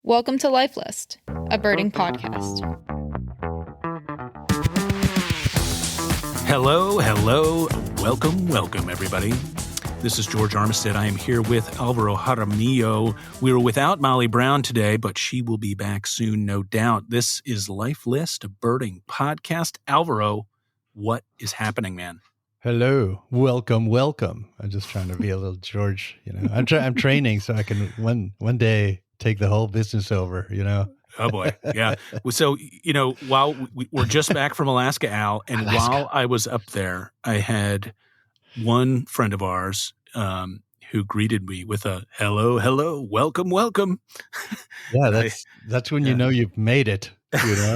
Welcome to Life List, a birding podcast. Hello, welcome, everybody. This is George Armistead. I am here with Alvaro Jaramillo. We were without Molly Brown today, but she will be back soon, no doubt. This is Life List, a birding podcast. Alvaro, what is happening, man? Hello, welcome. I'm just trying to be a little George, I'm training so I can one day take the whole business over, Oh boy, yeah. So, while we're just back from Alaska, Al, and while I was up there, I had one friend of ours who greeted me with a hello, welcome. Yeah, that's when you know you've made it, You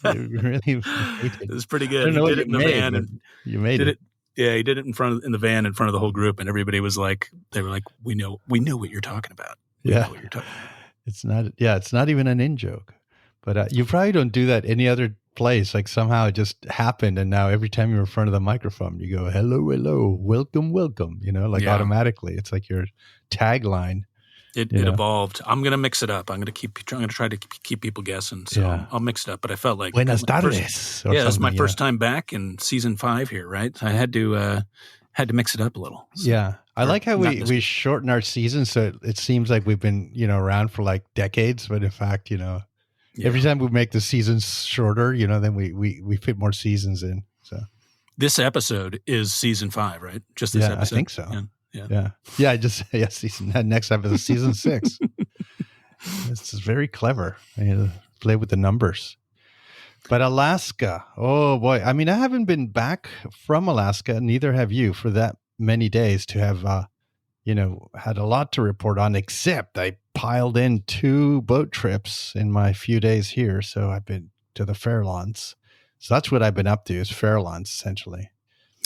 really made it. It was pretty good. I don't know he did it in the van, and you made it. Yeah, he did it in the van in front of the whole group, and everybody was like, they were like, we know what you're talking about. We know what you're talking about. It's not even an in-joke. But you probably don't do that any other place. Like somehow it just happened, and now every time you're in front of the microphone, you go, hello, welcome, automatically. It's like your tagline. It evolved. I'm going to mix it up. I'm going to try to keep people guessing. So I'll mix it up. But I felt like Buenas tardes. This is my first time back in season 5 here, right? So I had to mix it up a little. So, yeah. I like how we shorten our season, so it seems like we've been, around for like decades, but in fact, every time we make the seasons shorter, then we fit more seasons in. So this episode is season 5, right? Just this episode. I think so. Yeah. Next episode, season 6. This is very clever. I play with the numbers. But Alaska, oh boy. I mean, I haven't been back from Alaska, neither have you, for that many days to have, had a lot to report on, except I piled in 2 boat trips in my few days here. So I've been to the Farallones. So that's what I've been up to, is Farallones, essentially.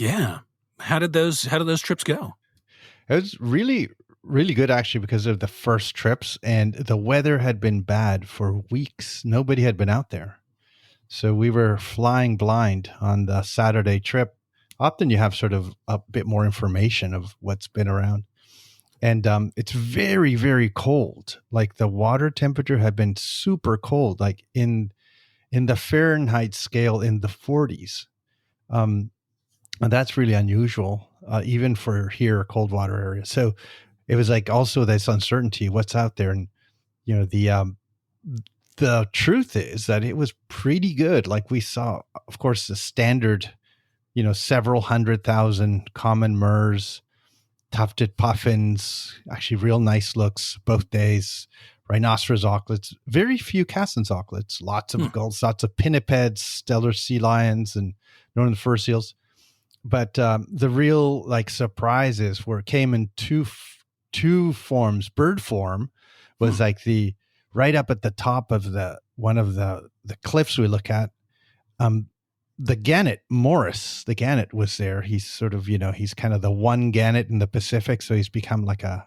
Yeah. How did those trips go? It was really, really good, actually, because of the first trips, and the weather had been bad for weeks. Nobody had been out there. So we were flying blind on the Saturday trip. Often you have sort of a bit more information of what's been around. And it's very, very cold. Like the water temperature had been super cold, like in the Fahrenheit scale in the 40s. And that's really unusual, even for here, a cold water area. So it was like also this uncertainty, what's out there. And, the truth is that it was pretty good. Like we saw, of course, the standard, several 100,000 common murres, tufted puffins, actually real nice looks both days, rhinoceros auklets, very few Cassin's auklets, lots of gulls, lots of pinnipeds, stellar sea lions, and northern fur seals. But the real surprises came in two forms. Bird form was like the right up at the top of one of the cliffs we look at. The gannet, Morris, the gannet was there. He's sort of, he's kind of the one gannet in the Pacific. So he's become like a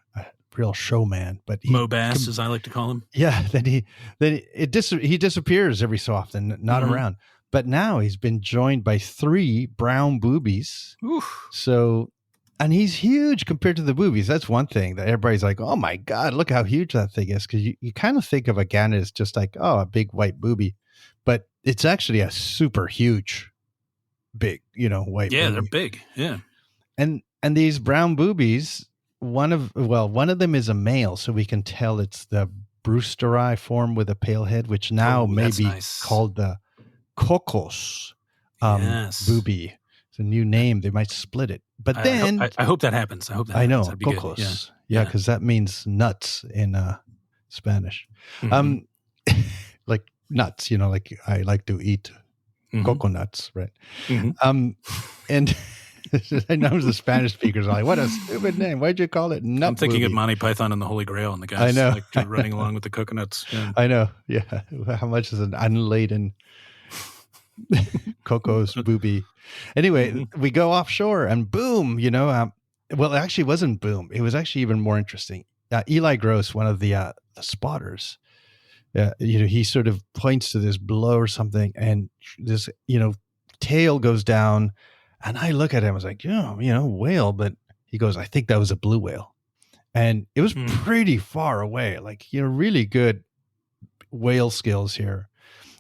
real showman. But Mobass, as I like to call him. Yeah. Then he disappears every so often, not around. But now he's been joined by 3 brown boobies. Oof. So, and he's huge compared to the boobies. That's one thing that everybody's like, oh my God, look how huge that thing is. Because you kind of think of a gannet as just like, oh, a big white boobie. But it's actually a super huge, big, white Yeah, boobie. they're big. Yeah. And these brown boobies, one of them is a male. So we can tell it's the Brewsteri form with a pale head, which now may be called the Cocos boobie. It's a new name. They might split it. But then I hope that happens. I know, Cocos. Yeah, because that means nuts in Spanish. Like nuts, like I like to eat coconuts, right? And I know the Spanish speakers are like, what a stupid name. Why'd you call it nut? I'm thinking boobie? of Monty Python and the Holy Grail and the guys running along with the coconuts. Yeah. I know. Yeah. How much is an unladen Coco's boobie? Anyway, we go offshore and boom, well, it actually wasn't boom. It was actually even more interesting. Eli Gross, one of the spotters, he sort of points to this blow or something, and this, tail goes down, and I look at him, I was like, whale, but he goes, I think that was a blue whale. And it was pretty far away, like, really good whale skills here.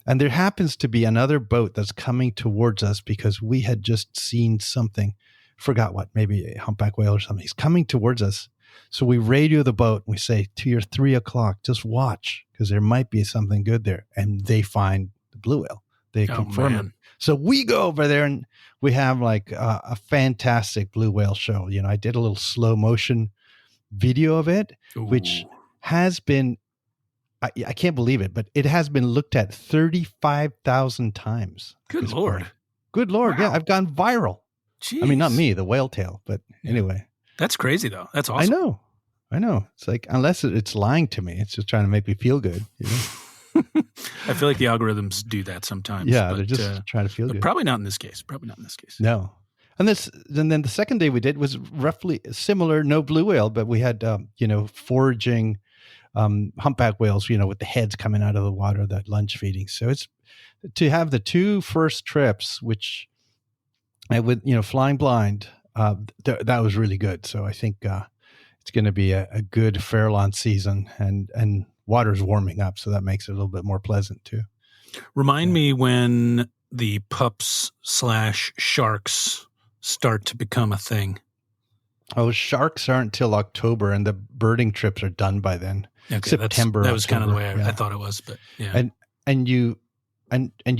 And there happens to be another boat that's coming towards us because we had just seen something, forgot what, maybe a humpback whale or something. He's coming towards us. So we radio the boat and we say, to your 3 o'clock, just watch because there might be something good there. And they find the blue whale. They confirm it. So we go over there and we have like a fantastic blue whale show. You know, I did a little slow motion video of it, which has been, I can't believe it, but it has been looked at 35,000 times. Good Lord. Good Lord. Wow. Yeah, I've gone viral. Jeez. I mean, not me, the whale tail, but anyway. That's crazy, though. That's awesome. I know. It's like, unless it's lying to me, it's just trying to make me feel good. You know? I feel like the algorithms do that sometimes. Yeah, they're just trying to feel good. Probably not in this case. No. And then the second day we did was roughly similar, no blue whale, but we had, foraging humpback whales, with the heads coming out of the water, that lunge feeding. So it's to have the two first trips, which I would, flying blind, that was really good. So I think it's going to be a good Farallon season, and water's warming up, so that makes it a little bit more pleasant too. Remind me when the pups / sharks start to become a thing. Oh, sharks aren't till October, and the birding trips are done by then. Okay, September. That was October, kind of the way I thought it was, but yeah. And you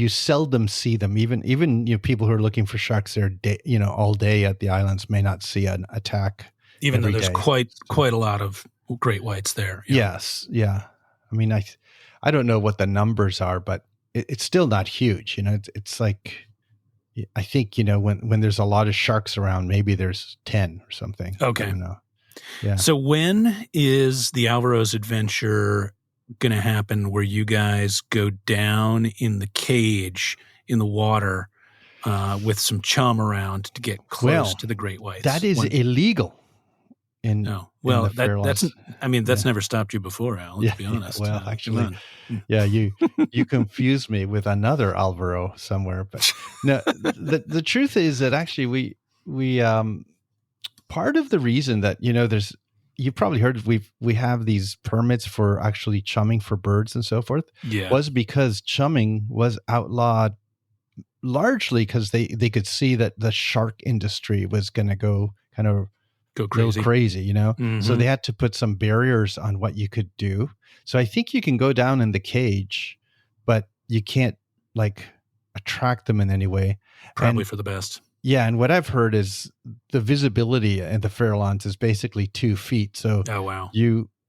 seldom see them. Even people who are looking for sharks there, all day at the islands may not see an attack. Even though there's day. quite a lot of great whites there. Yes, yeah. I mean, I don't know what the numbers are, but it's still not huge. It's like, I think when there's a lot of sharks around, maybe there's 10 or something. Okay. I don't know. Yeah. So when is the Alvaro's adventure going to happen where you guys go down in the cage in the water with some chum around to get close to the great whites? That is illegal. That's never stopped you before, Al. Let's be honest. Well, actually, you confused me with another Alvaro somewhere. But no, the truth is that actually we part of the reason that you've probably heard we have these permits for actually chumming for birds and so forth. Yeah, was because chumming was outlawed largely because they could see that the shark industry was going to go crazy, Mm-hmm. So they had to put some barriers on what you could do. So I think you can go down in the cage, but you can't attract them in any way. Probably for the best. Yeah. And what I've heard is the visibility in the Farallons is basically 2 feet. So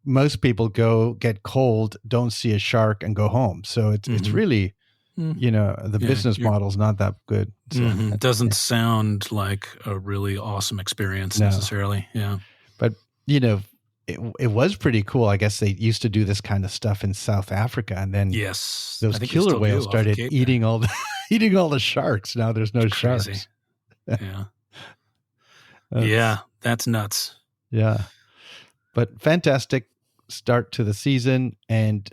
most people go get cold, don't see a shark and go home. So it's really, the business model's not that good. So it doesn't sound like a really awesome experience necessarily. Yeah. But, it was pretty cool. I guess they used to do this kind of stuff in South Africa. And then those killer whales started eating all the sharks. Now there's no sharks. Yeah. Yeah. That's nuts. Yeah. But fantastic start to the season. And,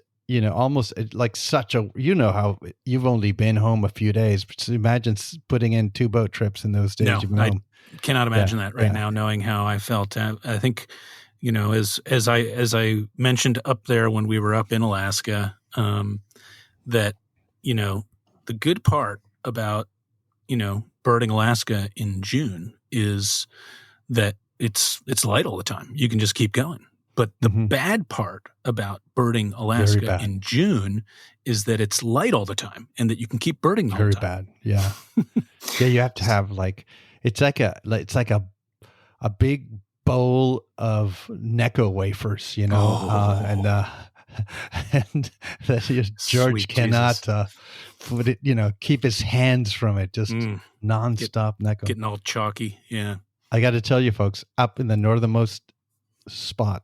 almost like such a, how you've only been home a few days, but imagine putting in 2 boat trips in those days you've been home. I cannot imagine that right now, knowing how I felt. I think, as I mentioned up there when we were up in Alaska, that, the good part about, birding Alaska in June is that it's light all the time. You can just keep going. But the bad part about birding Alaska in June is that it's light all the time and that you can keep birding the whole time. Very bad. Yeah. Yeah. You have to have it's like a big bowl of Necco wafers, and that George cannot put it, keep his hands from it, just nonstop Necco. Getting all chalky. Yeah. I got to tell you folks, up in the northernmost spot,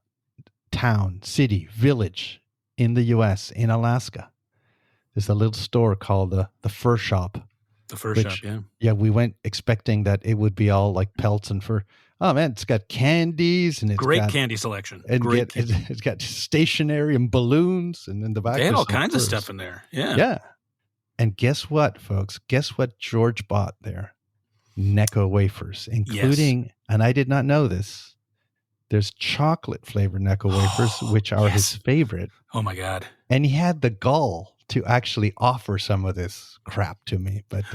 town, city, village in the U.S., in Alaska, there's a little store called the Fur Shop. The Fur Shop, yeah. Yeah, we went expecting that it would be all like pelts and fur. Oh man, it's got candies and it's got candy selection. And it's got stationery and balloons, and in the back they had all kinds of stuff in there. Yeah, yeah. And guess what, folks? Guess what George bought there? Necco wafers, including, and I did not know this, There's chocolate flavored Necco wafers, which are his favorite. Oh my God. And he had the gall to actually offer some of this crap to me. But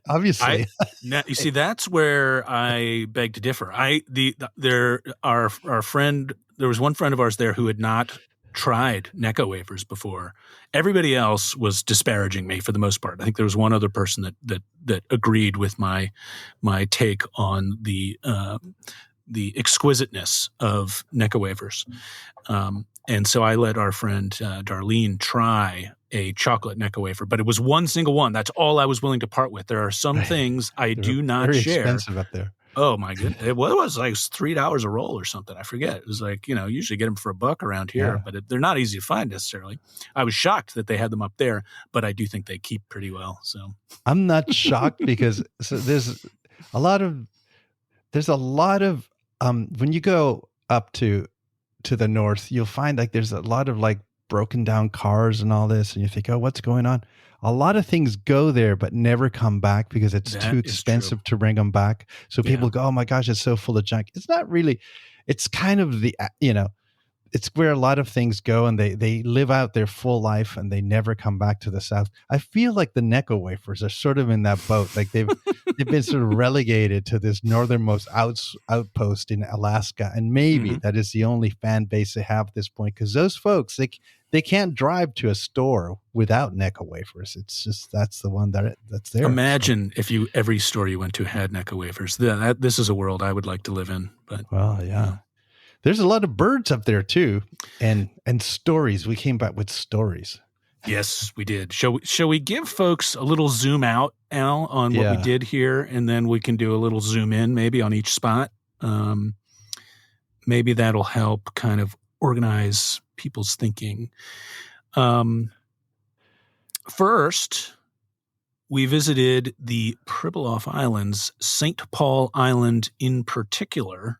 obviously, you see, that's where I beg to differ. There was one friend of ours there who had not tried Necco wafers before. Everybody else was disparaging me for the most part. I think there was one other person that agreed with my take on the exquisiteness of Necco wafers. And so I let our friend Darlene try a chocolate Necco wafer, but it was one single one. That's all I was willing to part with. There are some things I do not very share. Expensive up there. Oh my goodness! It was like $3 a roll or something. I forget. It was like, usually get them for $1 around here, but they're not easy to find necessarily. I was shocked that they had them up there, but I do think they keep pretty well. So I'm not shocked because there's a lot of when you go up to the north, you'll find like there's a lot of like broken down cars and all this, and you think, oh, what's going on? A lot of things go there but never come back because it's too expensive to bring them back. So people go, oh my gosh, it's so full of junk. It's not really. It's kind of it's where a lot of things go, and they live out their full life and they never come back to the South. I feel like the Necco wafers are sort of in that boat. Like they've been sort of relegated to this northernmost outpost in Alaska, and maybe that is the only fan base they have at this point, because those folks they can't drive to a store without Necco wafers. It's just that's the one that's there. Imagine if every store you went to had Necco wafers. This is a world I would like to live in. But there's a lot of birds up there too, and stories. We came back with stories. Yes, we did. Shall we give folks a little zoom out, Al, on what we did here, and then we can do a little zoom in maybe on each spot. Maybe that'll help kind of organize people's thinking. First, we visited the Pribilof Islands, St. Paul Island in particular,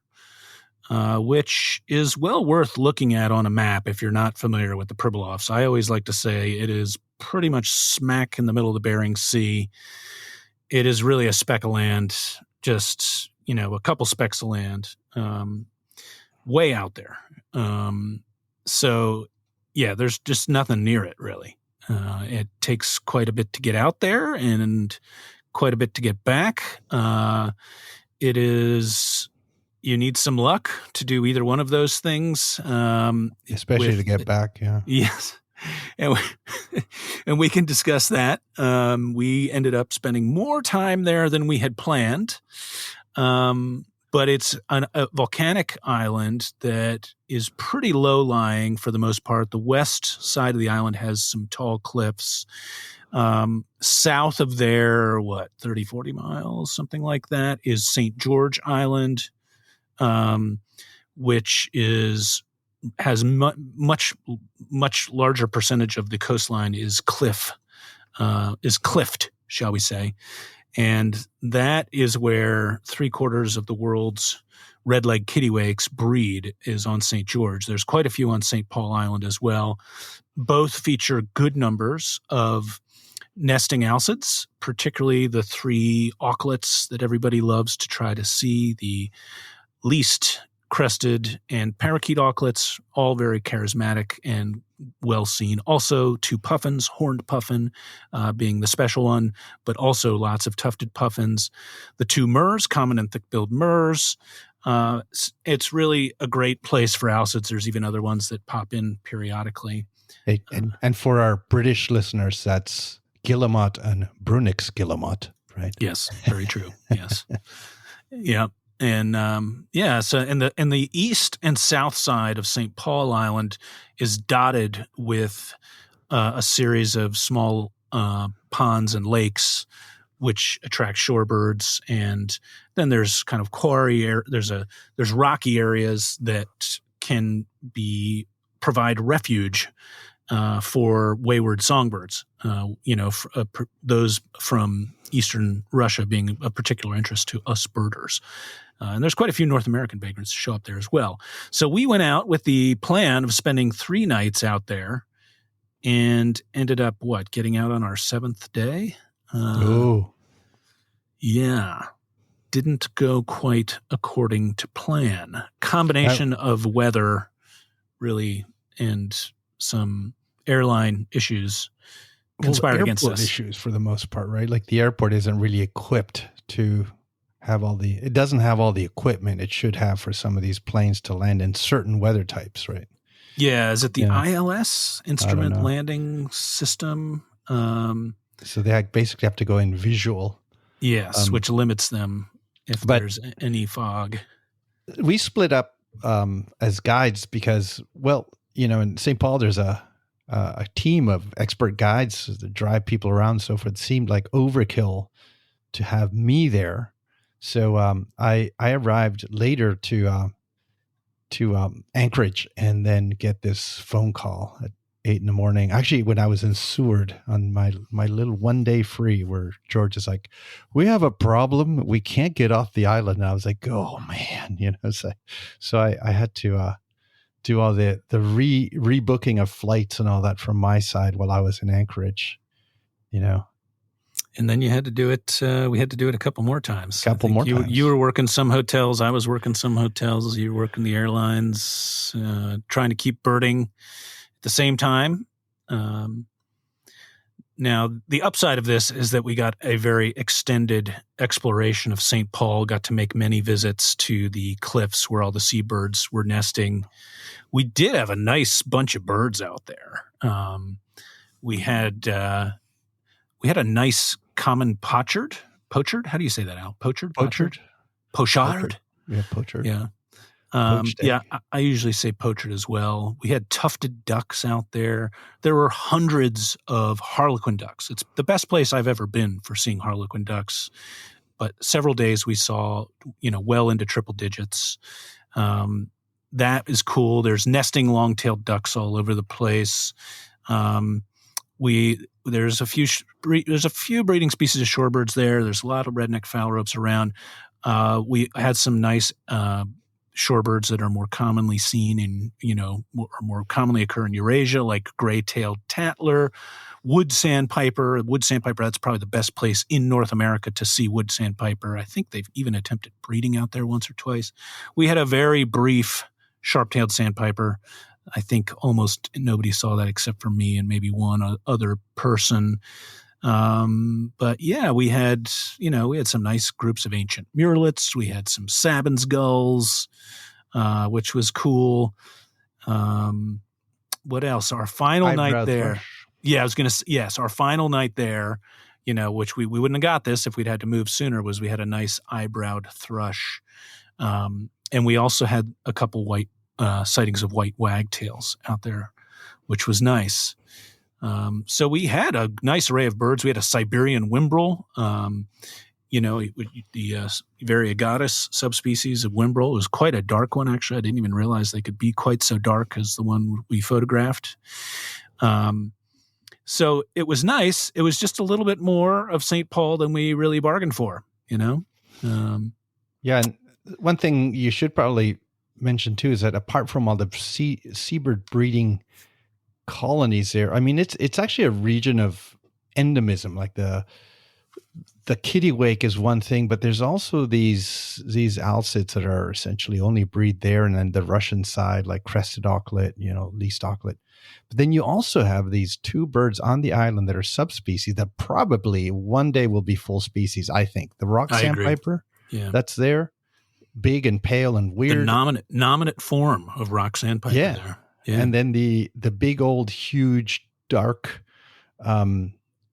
which is well worth looking at on a map if you're not familiar with the Pribilofs. I always like to say it is pretty much smack in the middle of the Bering Sea. It is really a speck of land, just, a couple specks of land, way out there. So, there's just nothing near it, really. It takes quite a bit to get out there and quite a bit to get back. You need some luck to do either one of those things. Especially to get back, yeah. Yes. And we can discuss that. We ended up spending more time there than we had planned. But it's a volcanic island that is pretty low-lying for the most part. The west side of the island has some tall cliffs. South of there, 30, 40 miles, something like that, is St. George Island, which has much larger percentage of the coastline is cliffed, shall we say. And that is where 3/4 of the world's red-legged kittiwakes breed, is on St. George. There's quite a few on St. Paul Island as well. Both feature good numbers of nesting alcids, particularly the 3 auklets that everybody loves to try to see, the least crested and parakeet auklets, all very charismatic and well seen. Also 2 puffins, horned puffin being the special one, but also lots of tufted puffins. The 2 murres, common and thick-billed murres. It's really a great place for alcids. There's even other ones that pop in periodically. And for our British listeners, that's guillemot and Brunix guillemot, right? Yes, very true. Yes. Yeah. And so and the east and south side of St. Paul Island is dotted with a series of small ponds and lakes, which attract shorebirds. And then there's kind of there's rocky areas that can provide refuge for wayward songbirds. Those from eastern Russia being of particular interest to us birders. And there's quite a few North American vagrants show up there as well. So we went out with the plan of spending 3 nights out there and ended up, getting out on our 7th day? Oh. Yeah. didn't go quite according to plan. Combination of weather, really, and some airline issues conspired against us. Issues for the most part, right? Like the airport isn't really equipped to have it doesn't have all the equipment it should have for some of these planes to land in certain weather types, right? Yeah. Is it the ILS, Instrument Landing System? So they basically have to go in visual. Yes, which limits them if there's any fog. We split up as guides because, well, in St. Paul, there's a team of expert guides that drive people around. So it seemed like overkill to have me there. So I arrived later to Anchorage and then get this phone call at 8 a.m. Actually, when I was in Seward on my little 1 day free, where George is like, "We have a problem. We can't get off the island." And I was like, "Oh man," So I had to do all the rebooking of flights and all that from my side while I was in Anchorage. And then you had to do it. We had to do it a couple more times. Times. You were working some hotels. I was working some hotels. You were working the airlines, trying to keep birding at the same time. Now, the upside of this is that we got a very extended exploration of St. Paul, got to make many visits to the cliffs where all the seabirds were nesting. We did have a nice bunch of birds out there. We had a nice common pochard. Pochard? How do you say that, Al? Pochard? Pochard. Yeah, pochard. Yeah. I usually say pochard as well. We had tufted ducks out there. There were hundreds of harlequin ducks. It's the best place I've ever been for seeing harlequin ducks. But several days we saw, well into triple digits. That is cool. There's nesting long-tailed ducks all over the place. There's a few breeding species of shorebirds there. There's a lot of redneck phalaropes around. We had some nice shorebirds that are more commonly seen in, more commonly occur in Eurasia, like gray-tailed tattler, wood sandpiper. Wood sandpiper, that's probably the best place in North America to see wood sandpiper. I think they've even attempted breeding out there once or twice. We had a very brief sharp-tailed sandpiper. I think almost nobody saw that except for me and maybe one other person. But yeah, we had some nice groups of ancient murrelets. We had some Sabin's gulls, which was cool. What else? Our final night there. Yeah, I was going to, yes, our final night there, which we wouldn't have got this if we'd had to move sooner, was we had a nice eye-browed thrush. And we also had a couple sightings of white wagtails out there, which was nice. So we had a nice array of birds. We had a Siberian whimbrel, the variegatus subspecies of whimbrel. It was quite a dark one, actually. I didn't even realize they could be quite so dark as the one we photographed. So it was nice. It was just a little bit more of St. Paul than we really bargained for, Yeah, and one thing you should probably mention too is that apart from all the seabird breeding colonies there, I mean, it's actually a region of endemism. Like the kittiwake is one thing, but there's also these alcids that are essentially only breed there, and then the Russian side, like crested auklet, least auklet. But then you also have these two birds on the island that are subspecies that probably one day will be full species. I think the rock sandpiper, that's there, big and pale and weird. The nominate form of rock sandpiper there. Yeah. And then the big old huge dark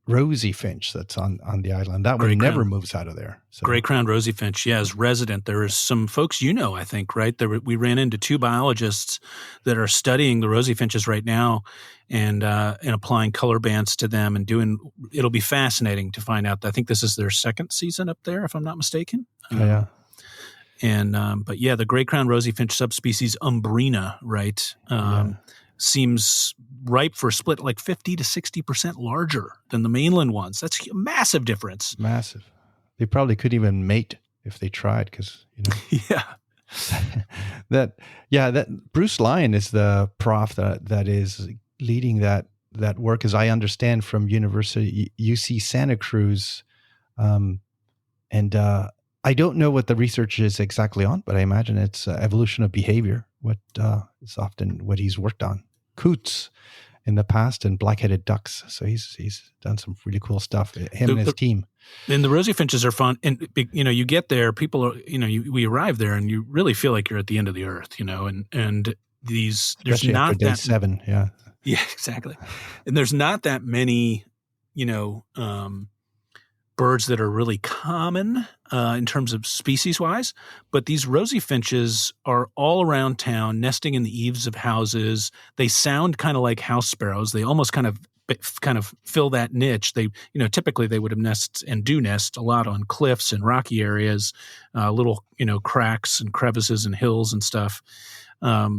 rosy finch that's on the island. That one never moves out of there. So. Gray-crowned rosy finch, is resident. There is some folks I think, right? We ran into two biologists that are studying the rosy finches right now and applying color bands to them and it'll be fascinating to find out. I think this is their second season up there, if I'm not mistaken. Yeah. And but the gray-crowned rosy finch subspecies umbrina, right, seems ripe for split, like 50 to 60% larger than the mainland ones. That's a massive difference. Massive. They probably couldn't even mate if they tried, because that Bruce Lyon is the prof that is leading that work, as I understand, from UC Santa Cruz, and I don't know what the research is exactly on, but I imagine it's evolution of behavior. What is often what he's worked on. Coots in the past and black-headed ducks. So he's done some really cool stuff. Him and his team. And the rosy finches are fun. And you get there, people are we arrive there, and you really feel like you're at the end of the earth. And these Especially there's not after day that 7. Yeah. Yeah, exactly. And there's not that many birds that are really common in terms of species-wise, but these rosy finches are all around town, nesting in the eaves of houses. They sound kind of like house sparrows. They almost kind of fill that niche. They, typically they would have nest a lot on cliffs and rocky areas, little, cracks and crevices and hills and stuff. But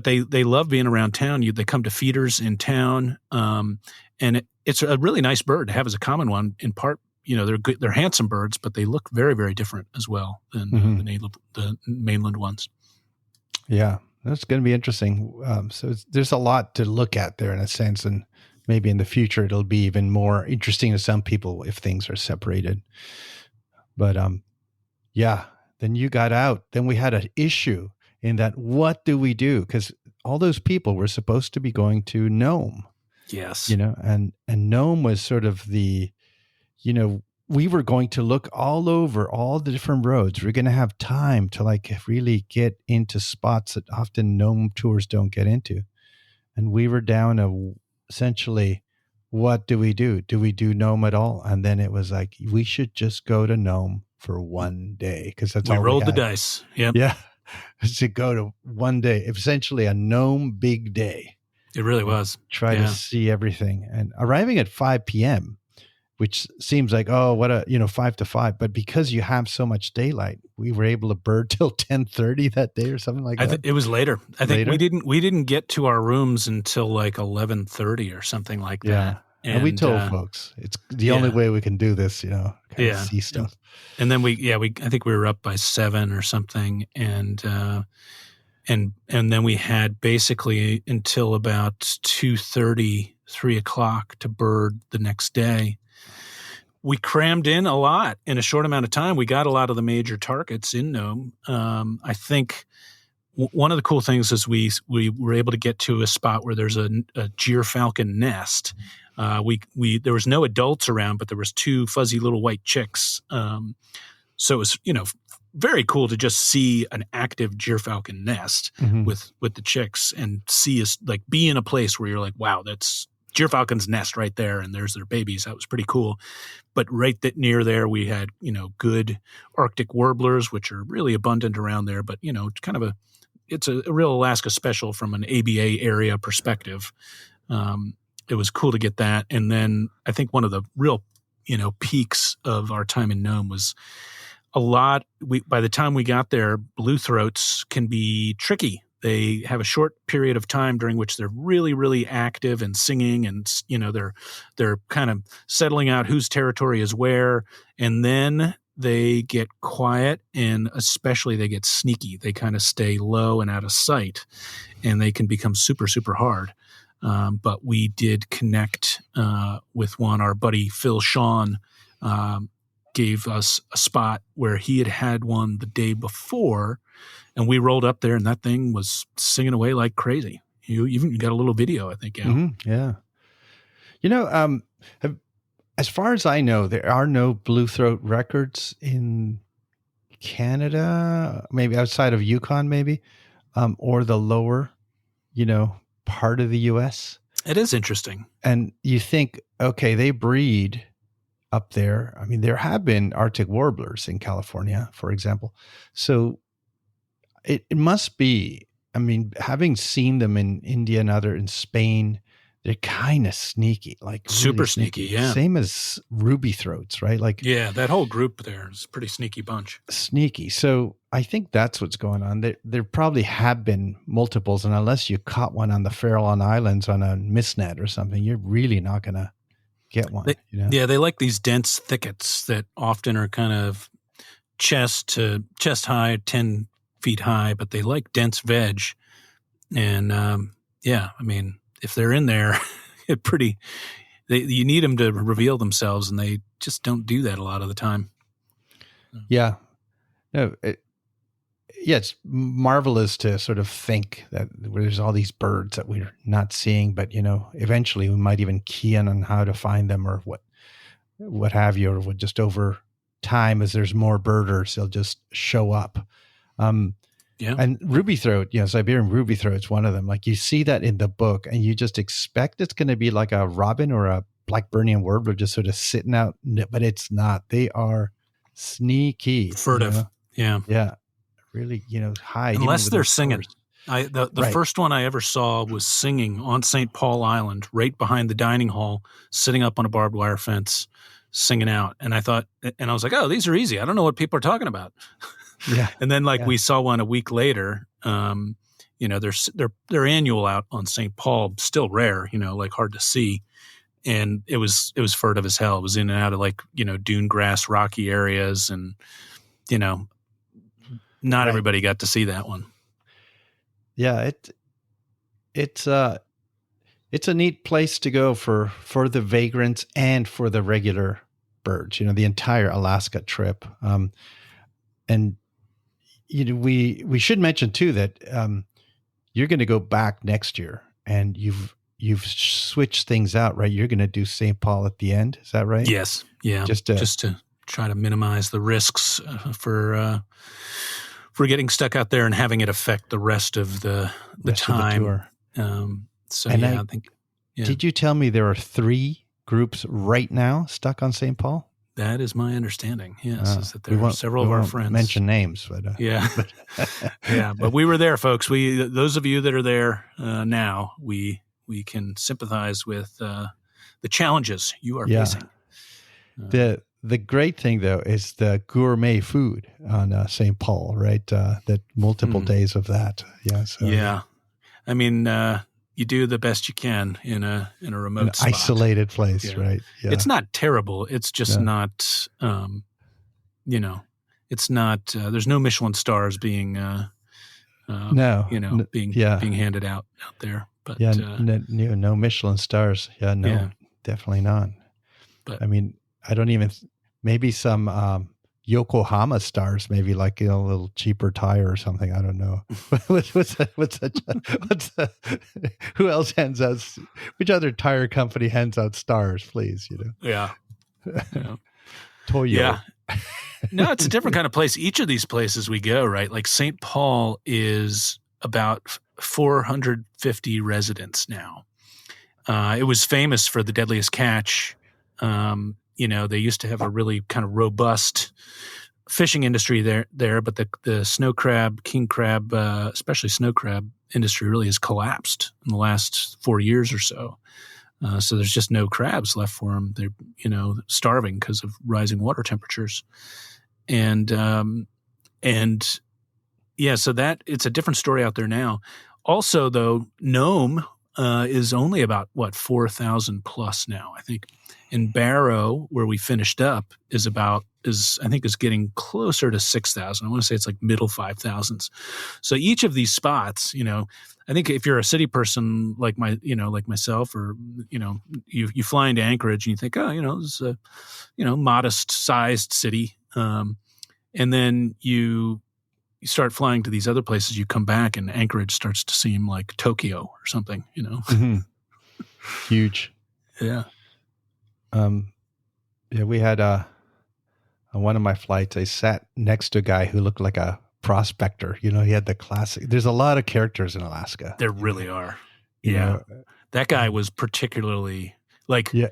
they love being around town. They come to feeders in town, and it's a really nice bird to have as a common one. In part, they're good, they're handsome birds, but they look very, very different as well than the mainland ones. Yeah, that's going to be interesting. So there's a lot to look at there in a sense, and maybe in the future it'll be even more interesting to some people if things are separated. But yeah, then you got out. Then we had an issue in that. What do we do? Because all those people were supposed to be going to Nome. Yes. And Nome was sort of the, we were going to look all over all the different roads. We're going to have time to really get into spots that often Nome tours don't get into. And we were down essentially, what do we do? Do we do Nome at all? And then it was like, we should just go to Nome for one day, because that's all we rolled had. the dice. Yep. Yeah. To go to one day, essentially a Nome big day. It really was. Try to see everything, and arriving at 5 p.m., which seems like, 5 to 5. But because you have so much daylight, we were able to bird till 10:30 that day or something like that. It was later. I think we didn't get to our rooms until like 11:30 or something like that. And we told folks it's the only way we can do this, see stuff. And then I think we were up by 7 or something, and then we had basically until about 2:30, 3 o'clock to bird the next day. We crammed in a lot in a short amount of time. We got a lot of the major targets in Nome. I think one of the cool things is we were able to get to a spot where there's a gyrfalcon nest. There was no adults around, but there was 2 fuzzy little white chicks. So it was, very cool to just see an active gyrfalcon nest with the chicks, and be in a place where you're like, wow, that's gyrfalcon's nest right there, and there's their babies. That was pretty cool. But right near there, we had, good Arctic warblers, which are really abundant around there, but, it's a real Alaska special from an ABA area perspective. It was cool to get that. And then I think one of the real, peaks of our time in Nome was by the time we got there, blue throats can be tricky. They have a short period of time during which they're really, really active and singing, and they're kind of settling out whose territory is where, and then they get quiet, and especially they get sneaky. They kind of stay low and out of sight, and they can become super, super hard. But we did connect with one. Our buddy Phil Shawn gave us a spot where he had one the day before, and we rolled up there, and that thing was singing away like crazy. You even got a little video, I think. Yeah. As far as I know, there are no blue throat records in Canada, maybe outside of Yukon, maybe, or the lower, part of the U.S. It is interesting. And you think, okay, they breed up there. I mean, there have been Arctic warblers in California, for example. So it must be, having seen them in India and in Spain, they're kind of sneaky, like super really sneaky. Yeah. Same as ruby throats, right? That whole group there is a pretty sneaky bunch. Sneaky. So I think that's what's going on. There probably have been multiples, and unless you caught one on the Farallon Islands on a mistnet or something, you're really not going to get one. Yeah, they like these dense thickets that often are kind of chest high, 10 feet high, but they like dense veg. And if they're in there, you need them to reveal themselves, and they just don't do that a lot of the time. Yeah. No, yeah, it's marvelous to sort of think that there's all these birds that we're not seeing, but eventually we might even key in on how to find them or what have you, or would just over time as there's more birders, they'll just show up. Yeah. And ruby throat, Siberian ruby throat's one of them. Like you see that in the book, and you just expect it's going to be like a robin or a Blackburnian warbler just sort of sitting out, but it's not. They are sneaky, furtive. Yeah. Yeah. Really, hide. Unless they're singing. The Right. first one I ever saw was singing on St. Paul Island, right behind the dining hall, sitting up on a barbed wire fence, singing out. And I was like, oh, these are easy. I don't know what people are talking about. Yeah. And then we saw one a week later. They're annual out on St. Paul, still rare, like hard to see. And it was furtive as hell. It was in and out of dune grass, rocky areas, and not everybody got to see that one. Yeah, it's a neat place to go for the vagrants and for the regular birds. The entire Alaska trip. And we should mention too that you're going to go back next year, and you've switched things out, right? You're going to do St. Paul at the end. Is that right? Yes. Yeah. Just to try to minimize the risks for getting stuck out there and having it affect the rest of the time. Of the tour. I think. Yeah. Did you tell me there are 3 groups right now stuck on St. Paul? That is my understanding. Yes, is that there are several of our friends. Mention names, but yeah, yeah. But we were there, folks. Those of you that are there now, we can sympathize with the challenges you are facing. The great thing, though, is the gourmet food on St. Paul, right? That multiple days of that. Yeah. So, yeah. I mean, you do the best you can in a remote spot. Isolated place, right? Yeah. It's not terrible. It's just not, it's not, there's no Michelin stars being, being handed out there. But no Michelin stars. Yeah, no, definitely not. But I mean, I don't even. Maybe some Yokohama stars, maybe like a little cheaper tire or something. I don't know. Who else hands out? Which other tire company hands out stars? Please, Yeah. Toyo. Yeah. No, it's a different kind of place. Each of these places we go, right? Like St. Paul is about 450 residents now. It was famous for the deadliest catch. They used to have a really kind of robust fishing industry there, but the snow crab, king crab, especially snow crab industry really has collapsed in the last 4 years or so. So there's just no crabs left for them. They're, starving because of rising water temperatures. So that it's a different story out there now. Also, though, Nome is only about 4,000 plus now, I think. And Barrow, where we finished up, is getting closer to 6,000. I want to say it's like middle 5,000s. So each of these spots, I think if you're a city person like myself, or you fly into Anchorage and you think, this is a modest sized city, and then you start flying to these other places, you come back and Anchorage starts to seem like Tokyo or something, Mm-hmm. Huge. Yeah. We had on one of my flights, I sat next to a guy who looked like a prospector. He had the classic. There's a lot of characters in Alaska. There really are. Yeah. That guy was particularly you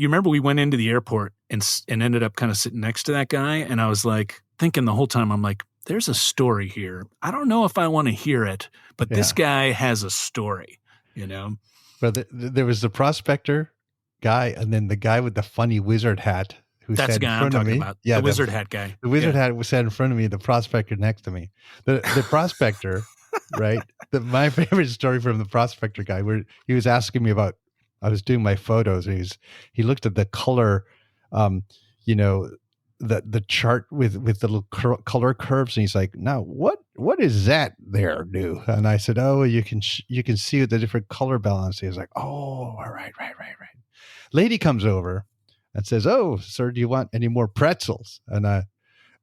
remember we went into the airport and ended up kind of sitting next to that guy. And I was like thinking the whole time, I'm like, there's a story here. I don't know if I want to hear it, but this guy has a story, But there was the prospector guy, and then the guy with the funny wizard hat who That's sat the in guy front I'm of me. talking about. Yeah, the wizard hat guy. The wizard hat was sat in front of me, the prospector next to me. The prospector, right? My favorite story from the prospector guy, where he was asking me about, I was doing my photos, and he looked at the color, the chart with the little color curves, and he's like, now what is that there do? And I said, oh, you can see the different color balance. He was like, oh, all right. Lady comes over and says, oh, sir, do you want any more pretzels? And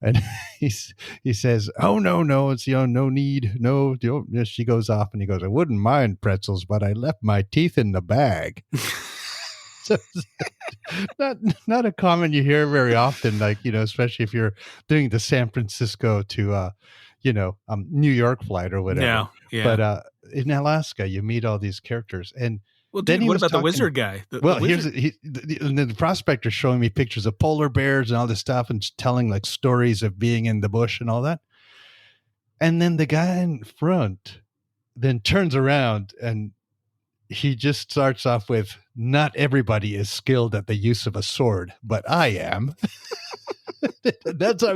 And he says, "Oh no, it's no need, no." She goes off, and he goes, "I wouldn't mind pretzels, but I left my teeth in the bag." So not a comment you hear very often, like, especially if you're doing the San Francisco to New York flight or whatever. Yeah. But in Alaska, you meet all these characters, and Well, then dude, what about the wizard guy? The prospector showing me pictures of polar bears and all this stuff, and telling like stories of being in the bush and all that. And then the guy in front then turns around, and he just starts off with, "Not everybody is skilled at the use of a sword, but I am." That's how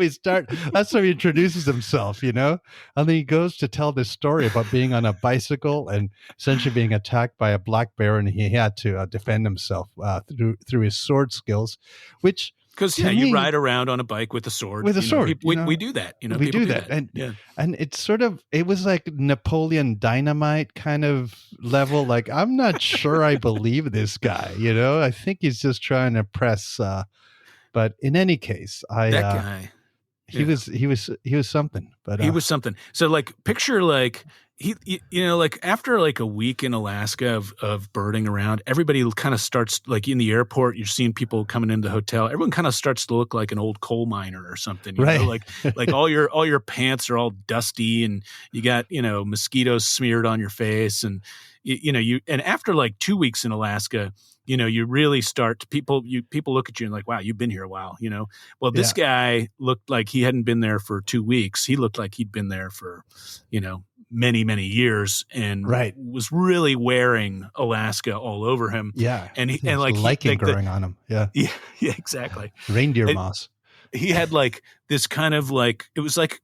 he introduces himself, And then he goes to tell this story about being on a bicycle and essentially being attacked by a black bear, and he had to defend himself through his sword skills, which, because you ride around on a bike with a sword. We do that. We do that. And it's it was like Napoleon Dynamite kind of level. Like, I'm not sure I believe this guy. I think he's just trying to press. But in any case, that guy, he was something. But he was something. So like, picture like he, like after like a week in Alaska of birding around, everybody kind of starts, like in the airport, you're seeing people coming into the hotel. Everyone kind of starts to look like an old coal miner or something, you know? Like all your pants are all dusty, and you got, mosquitoes smeared on your face, and and after like 2 weeks in Alaska, you really start to, people look at you and like, wow, you've been here a while, Well, this guy looked like he hadn't been there for 2 weeks. He looked like he'd been there for, many, many years, and was really wearing Alaska all over him. Yeah. And lichen growing on him. Yeah. Yeah, exactly. Reindeer moss. He had like this kind of like, it was like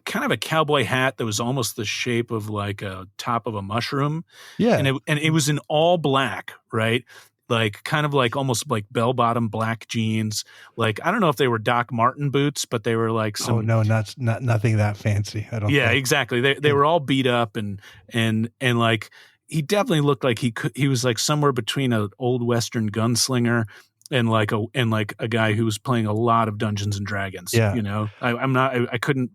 kind of a cowboy hat that was almost the shape of like a top of a mushroom. Yeah. And it was in all black, right? Like kind of like almost like bell-bottom black jeans. Like, I don't know if they were Doc Marten boots, but they were like some. Oh no, nothing that fancy. I don't. Yeah, exactly. They were all beat up, and like he definitely looked like he was like somewhere between an old Western gunslinger and like a guy who was playing a lot of Dungeons and Dragons. Yeah. I couldn't.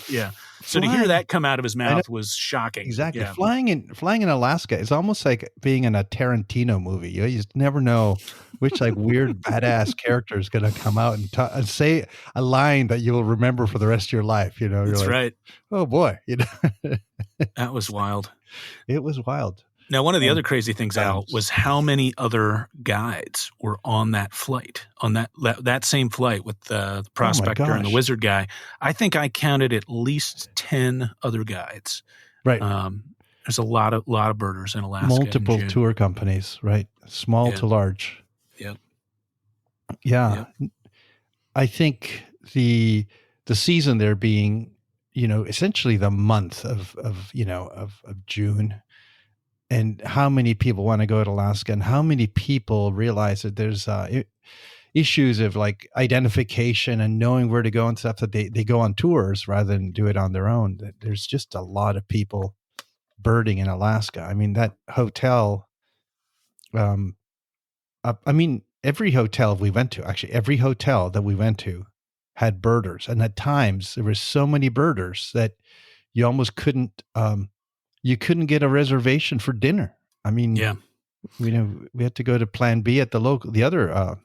Yeah. So to hear that come out of his mouth was shocking. Exactly. Yeah. Flying in Alaska is almost like being in a Tarantino movie. You just never know which like weird badass character is going to come out and say a line that you will remember for the rest of your life. That's like, right. Oh boy. That was wild. It was wild. Now, one of the other crazy things, Al, was how many other guides were on that flight, on that same flight with the prospector and the wizard guy. I think I counted at least 10 other guides. Right. There's a lot of birders in Alaska. Multiple tour companies, right? Small to large. Yep. Yeah. Yep. I think the season there being, essentially the month of June. And how many people want to go to Alaska, and how many people realize that there's issues of like identification and knowing where to go and stuff, that they go on tours rather than do it on their own. There's just a lot of people birding in Alaska. I mean, that hotel, every hotel we went to, actually every hotel that we went to had birders. And at times there were so many birders that you almost couldn't, you couldn't get a reservation for dinner. I mean, we had to go to Plan B at the other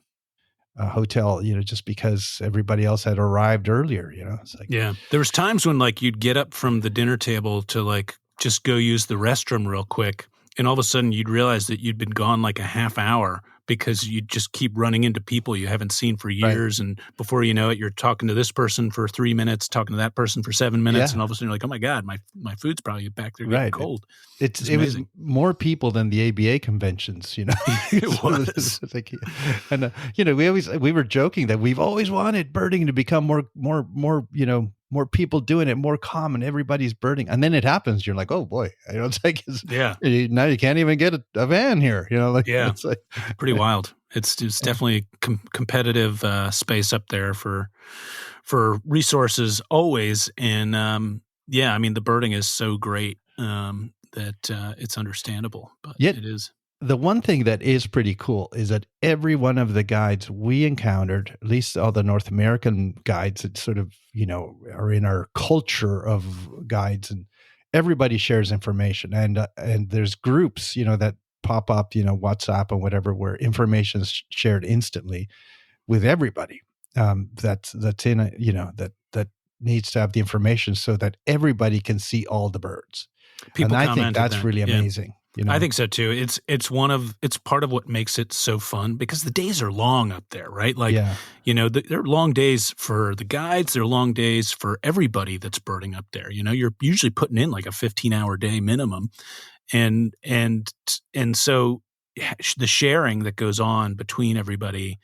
hotel, just because everybody else had arrived earlier. It's like, there was times when like you'd get up from the dinner table to like just go use the restroom real quick, and all of a sudden you'd realize that you'd been gone like a half hour, because you just keep running into people you haven't seen for years. Right. And before you know it, you're talking to this person for 3 minutes, talking to that person for 7 minutes. And all of a sudden you're like, oh my God, my food's probably back there getting cold. It was more people than the ABA conventions, It was. And, we were joking that we've always wanted birding to become more people doing it, more common. Everybody's birding. And then it happens. You're like, oh boy, it's like, now you can't even get a van here, it's like pretty wild. It's definitely competitive space up there for resources always. And the birding is so great that it's understandable, but it is. the one thing that is pretty cool is that every one of the guides we encountered, at least all the North American guides that sort of, are in our culture of guides, and everybody shares information. And there's groups, that pop up, WhatsApp and whatever, where information is shared instantly with everybody. That's in a, that needs to have the information so that everybody can see all the birds. People and I think commented that's that. really Yeah. amazing. I think so too. It's part of what makes it so fun, because the days are long up there, right? Like, Yeah. They're long days for the guides. They're long days for everybody that's birding up there. You're usually putting in like a 15-hour day minimum. And so the sharing that goes on between everybody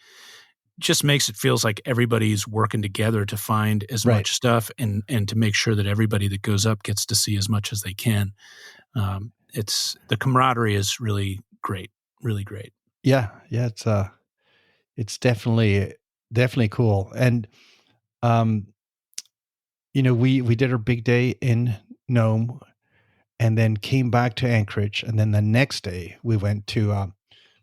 just makes it feels like everybody's working together to find as Right. much stuff and to make sure that everybody that goes up gets to see as much as they can. It's the camaraderie is really great, really great. Yeah. It's definitely cool. And we did our big day in Nome, and then came back to Anchorage, and then the next day we went to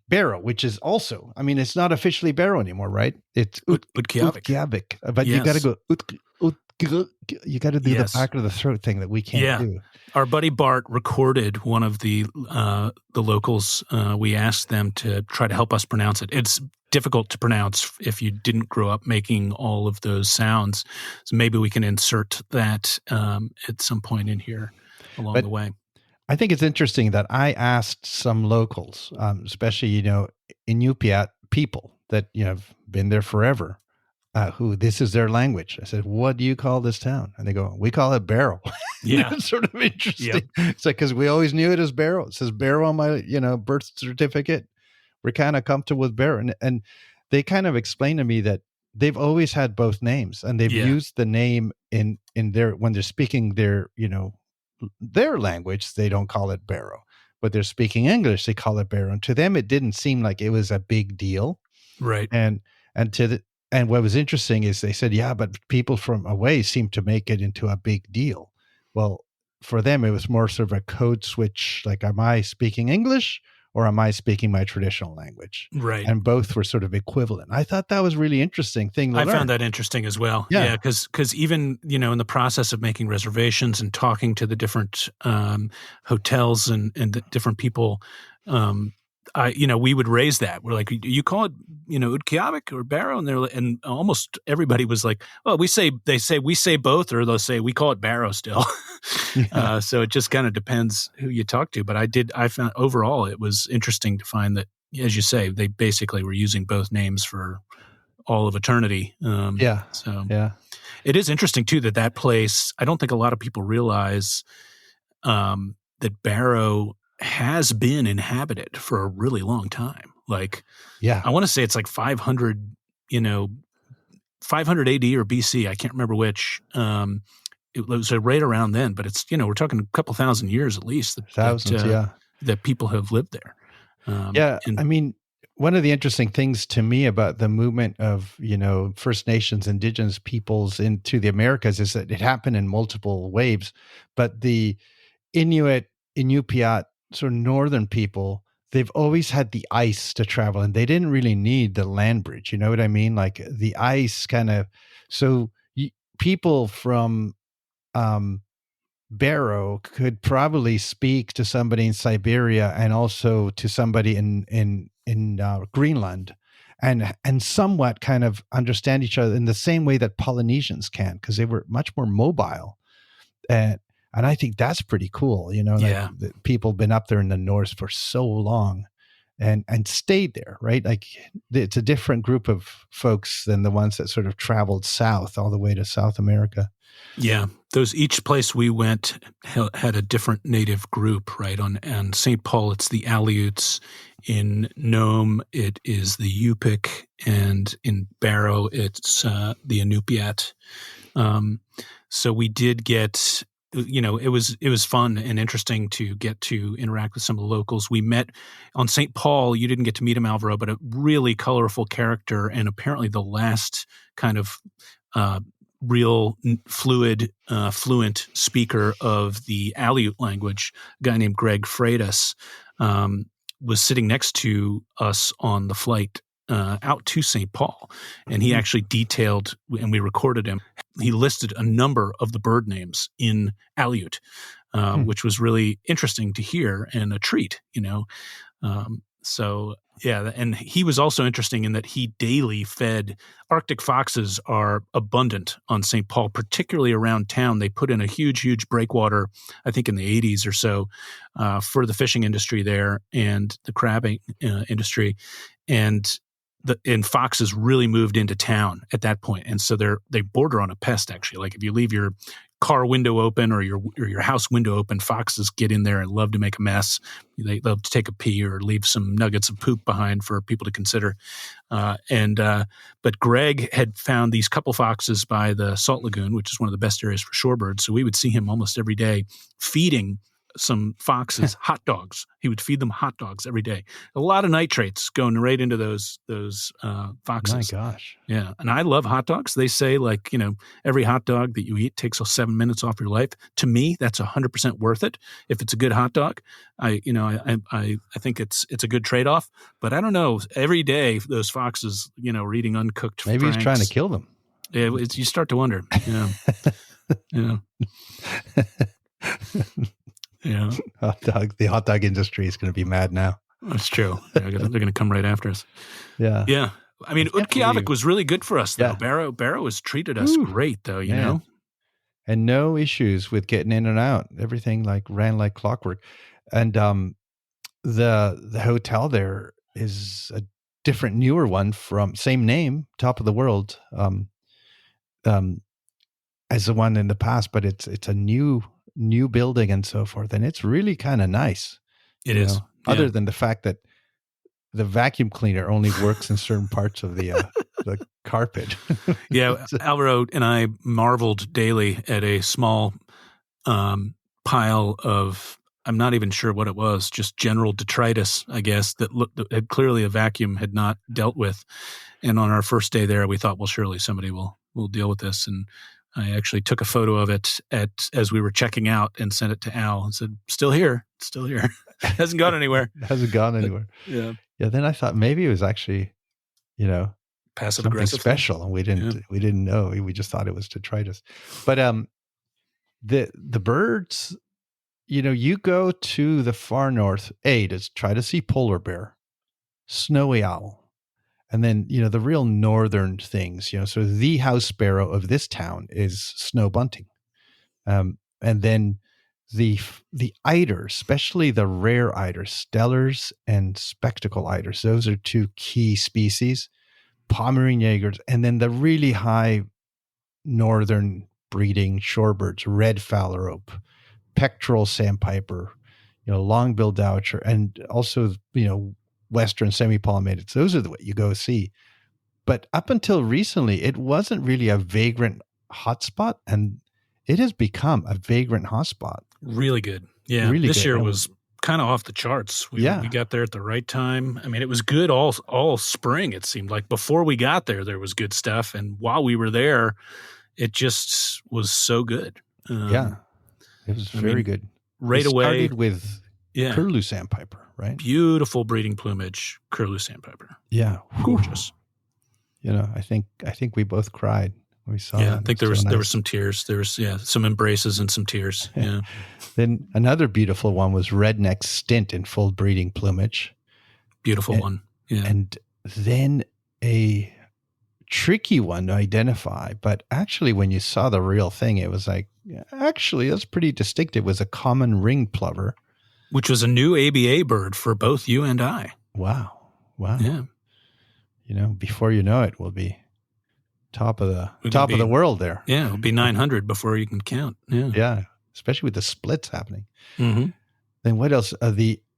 Barrow, which is also, it's not officially Barrow anymore, right? It's Utqiagvik, but you got to go you got to do the back of the throat thing that we can't do. Our buddy Bart recorded one of the locals. We asked them to try to help us pronounce it. It's difficult to pronounce if you didn't grow up making all of those sounds. So maybe we can insert that at some point in here along the way. I think it's interesting that I asked some locals, especially, Inupiat people that, have been there forever, who this is their language. I said, what do you call this town? And they go, we call it Barrow. Yeah. It's sort of interesting. Yep. It's like, because we always knew it as Barrow. It says Barrow on my, birth certificate. We're kind of comfortable with Barrow. And they kind of explained to me that they've always had both names, and they've used the name in their, when they're speaking their, their language, they don't call it Barrow, but they're speaking English, they call it Barrow. And to them, it didn't seem like it was a big deal. Right. And what was interesting is they said, yeah, but people from away seem to make it into a big deal. Well, for them, it was more sort of a code switch. Like, am I speaking English or am I speaking my traditional language? Right. And both were sort of equivalent. I thought that was a really interesting thing to learn. Found that interesting as well. Yeah. Because even, in the process of making reservations and talking to the different hotels and the different people, we would raise that. We're like, you call it, Utqiagvik or Barrow? And almost everybody was like, well, we say both, or they'll say we call it Barrow still. So it just kind of depends who you talk to. But I found overall it was interesting to find that, as you say, they basically were using both names for all of eternity. So it is interesting too that place, I don't think a lot of people realize that Barrow has been inhabited for a really long time. Like, I want to say it's like 500, 500 AD or BC. I can't remember which. It was right around then, but it's, we're talking a couple thousand years at least. That people have lived there. One of the interesting things to me about the movement of, First Nations, indigenous peoples into the Americas is that it happened in multiple waves, but the Inupiat, sort of northern people, they've always had the ice to travel, and they didn't really need the land bridge. You know what I mean? Like the ice kind of, so people from Barrow could probably speak to somebody in Siberia and also to somebody in Greenland, and somewhat kind of understand each other in the same way that Polynesians can, because they were much more mobile. And I think that's pretty cool, that people have been up there in the north for so long and stayed there, right? Like, it's a different group of folks than the ones that sort of traveled south all the way to South America. Yeah. Each place we went had a different native group, right? On St. Paul, it's the Aleuts. In Nome, it is the Yupik. And in Barrow, it's the Inupiat. So we did get, it was fun and interesting to get to interact with some of the locals. We met on St. Paul. You didn't get to meet him, Alvaro, but a really colorful character, and apparently the last kind of real fluent speaker of the Aleut language, a guy named Greg Freitas. was sitting next to us on the flight out to St. Paul, and he actually detailed, and we recorded him. He listed a number of the bird names in Aleut, which was really interesting to hear and a treat, So yeah, and he was also interesting in that he daily fed. Arctic foxes are abundant on St. Paul, particularly around town. They put in a huge breakwater, I think in the 80s or so, for the fishing industry there and the crabbing industry, and foxes really moved into town at that point, and so they border on a pest actually. Like if you leave your car window open or your house window open, foxes get in there and love to make a mess. They love to take a pee or leave some nuggets of poop behind for people to consider. But Greg had found these couple foxes by the Salt Lagoon, which is one of the best areas for shorebirds. So we would see him almost every day feeding some foxes hot dogs. He would feed them hot dogs every day. A lot of nitrates going right into those foxes. My gosh. Yeah. And I love hot dogs. They say every hot dog that you eat takes 7 minutes off your life. To me, that's 100% worth it. If it's a good hot dog, I think it's a good trade-off, but I don't know. Every day those foxes, are eating uncooked Maybe Franks. He's trying to kill them. Yeah. You start to wonder. Yeah. Yeah. Yeah, the hot dog industry is going to be mad now. That's true. They're going to come right after us. Yeah. Yeah. I mean, Utqiagvik was really good for us, though. Yeah. Barrow has treated us great, though, you know? And no issues with getting in and out. Everything ran like clockwork. And the hotel there is a different, newer one from same name, Top of the World, as the one in the past, but it's a new building and so forth, and it's really kind of nice. It is. Yeah. Other than the fact that the vacuum cleaner only works in certain parts of the carpet. Yeah, Alvaro and I marveled daily at a small pile of, I'm not even sure what it was, just general detritus, I guess, that clearly a vacuum had not dealt with. And on our first day there, we thought, well, surely somebody will deal with this. And I actually took a photo of it as we were checking out and sent it to Al and said, still here. Hasn't gone anywhere. Yeah. Yeah. Then I thought maybe it was actually, passive something aggressive special, and we didn't know. We just thought it was detritus. But the birds, you go to the far north, to try to see polar bear, snowy owl. And then, the real northern things, so the house sparrow of this town is snow bunting. And then the eiders, especially the rare eiders, stellars and spectacle eiders, those are two key species, Pomeranian Jägers, and then the really high northern breeding shorebirds, red phalarope, pectoral sandpiper, long-billed dowitcher, and also, Western semi-palmated. So those are the way you go see. But up until recently, it wasn't really a vagrant hotspot, and it has become a vagrant hotspot. Really good. Yeah. Really this good. year was kind of off the charts. We got there at the right time. I mean, it was good all spring, it seemed like. Before we got there was good stuff. And while we were there, it just was so good. It was very good. Right it away. Started with curlew sandpiper, right? Beautiful breeding plumage, curlew sandpiper. Yeah. Gorgeous. I think we both cried when we saw that. I think there were some tears. There was some embraces and some tears. Yeah. Then another beautiful one was redneck stint in full breeding plumage. Beautiful one. Yeah. And then a tricky one to identify, but actually when you saw the real thing, it was like, actually that's pretty distinctive. It was a common ringed plover, which was a new ABA bird for both you and I. Wow. Yeah. Before you know it, we'll be top of the world there. Yeah, it'll be 900 before you can count. Yeah. Yeah, especially with the splits happening. Mm-hmm. Then what else?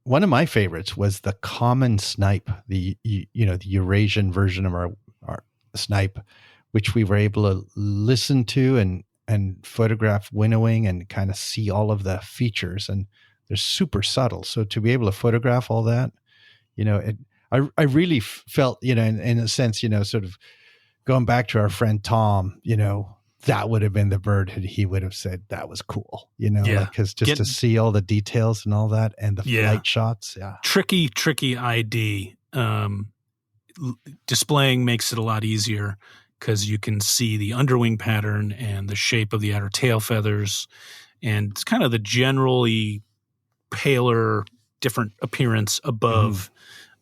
One of my favorites was the common snipe, the Eurasian version of our snipe, which we were able to listen to and photograph winnowing and kind of see all of the features, and they're super subtle. So to be able to photograph all that, I really felt, in a sense, sort of going back to our friend Tom, that would have been the bird he would have said that was cool, Yeah. because just to see all the details and all that and the flight shots. Yeah. Tricky ID. Displaying makes it a lot easier because you can see the underwing pattern and the shape of the outer tail feathers. And it's kind of the generally paler, different appearance above.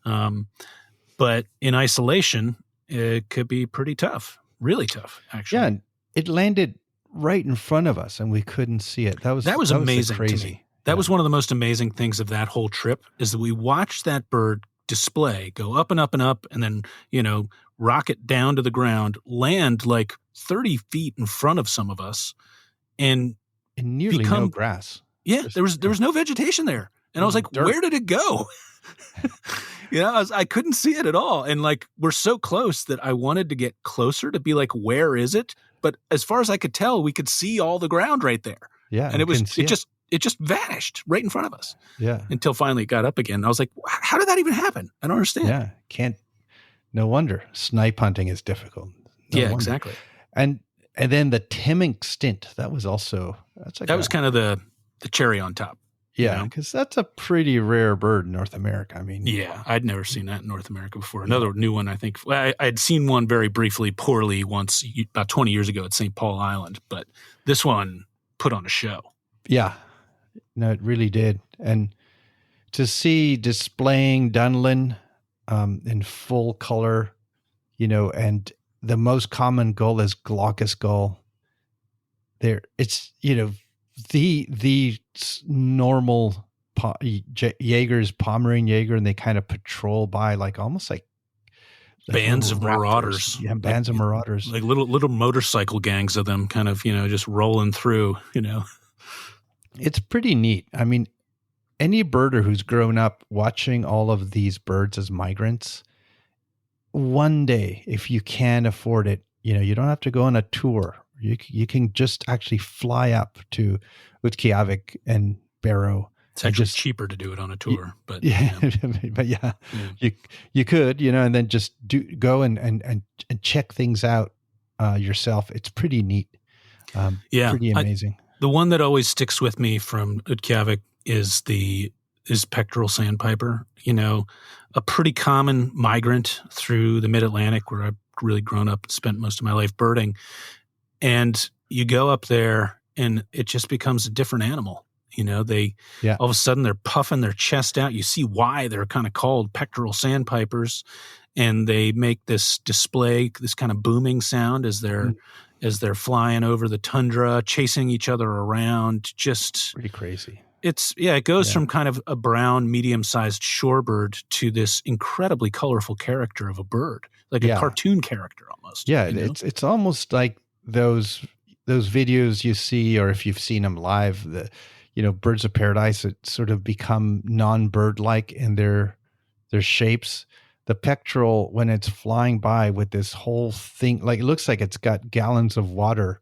But in isolation, it could be pretty tough, really tough, actually. Yeah, and it landed right in front of us, and we couldn't see it. That was amazing crazy. to me. That was one of the most amazing things of that whole trip, is that we watched that bird display, go up and up and up, and then, rocket down to the ground, land like 30 feet in front of some of us, and nearly no grass. Yeah, there was no vegetation there. And I was like, where did it go? I couldn't see it at all. And we're so close that I wanted to get closer to be like, where is it? But as far as I could tell, we could see all the ground right there. Yeah. And it just vanished right in front of us. Yeah. Until finally it got up again. I was like, how did that even happen? I don't understand. Yeah. No wonder. Snipe hunting is difficult. No wonder. Exactly. And then the Timink stint, that was also, that was kind of the cherry on top. Yeah, because that's a pretty rare bird in North America. I mean, I'd never seen that in North America before. Another new one, I think. I'd seen one very briefly, poorly once, about 20 years ago at St. Paul Island, but this one put on a show. Yeah, no, it really did. And to see displaying Dunlin in full color, and the most common gull is glaucous gull. It's the normal Jaegers, Pomeranian Jaeger, and they kind of patrol by almost like bands of marauders. Yeah, bands of marauders. Like little motorcycle gangs of them kind of, just rolling through, It's pretty neat. I mean, any birder who's grown up watching all of these birds as migrants, one day, if you can afford it, you don't have to go on a tour. You can just actually fly up to Utqiagvik and Barrow. It's actually cheaper to do it on a tour, but you could, and then just go and check things out yourself. It's pretty neat. Pretty amazing. The one that always sticks with me from Utqiagvik is pectoral sandpiper. A pretty common migrant through the Mid-Atlantic, where I've really grown up and spent most of my life birding. And you go up there and it just becomes a different animal. All of a sudden they're puffing their chest out. You see why they're kind of called pectoral sandpipers, and they make this display, this kind of booming sound as they're flying over the tundra, chasing each other around. Just pretty crazy. It goes from kind of a brown, medium-sized shorebird to this incredibly colorful character of a bird, like a cartoon character almost. Yeah, it's almost like those videos you see, or if you've seen them live, the birds of paradise that sort of become non-bird-like in their shapes. The pectoral, when it's flying by with this whole thing, it looks like it's got gallons of water,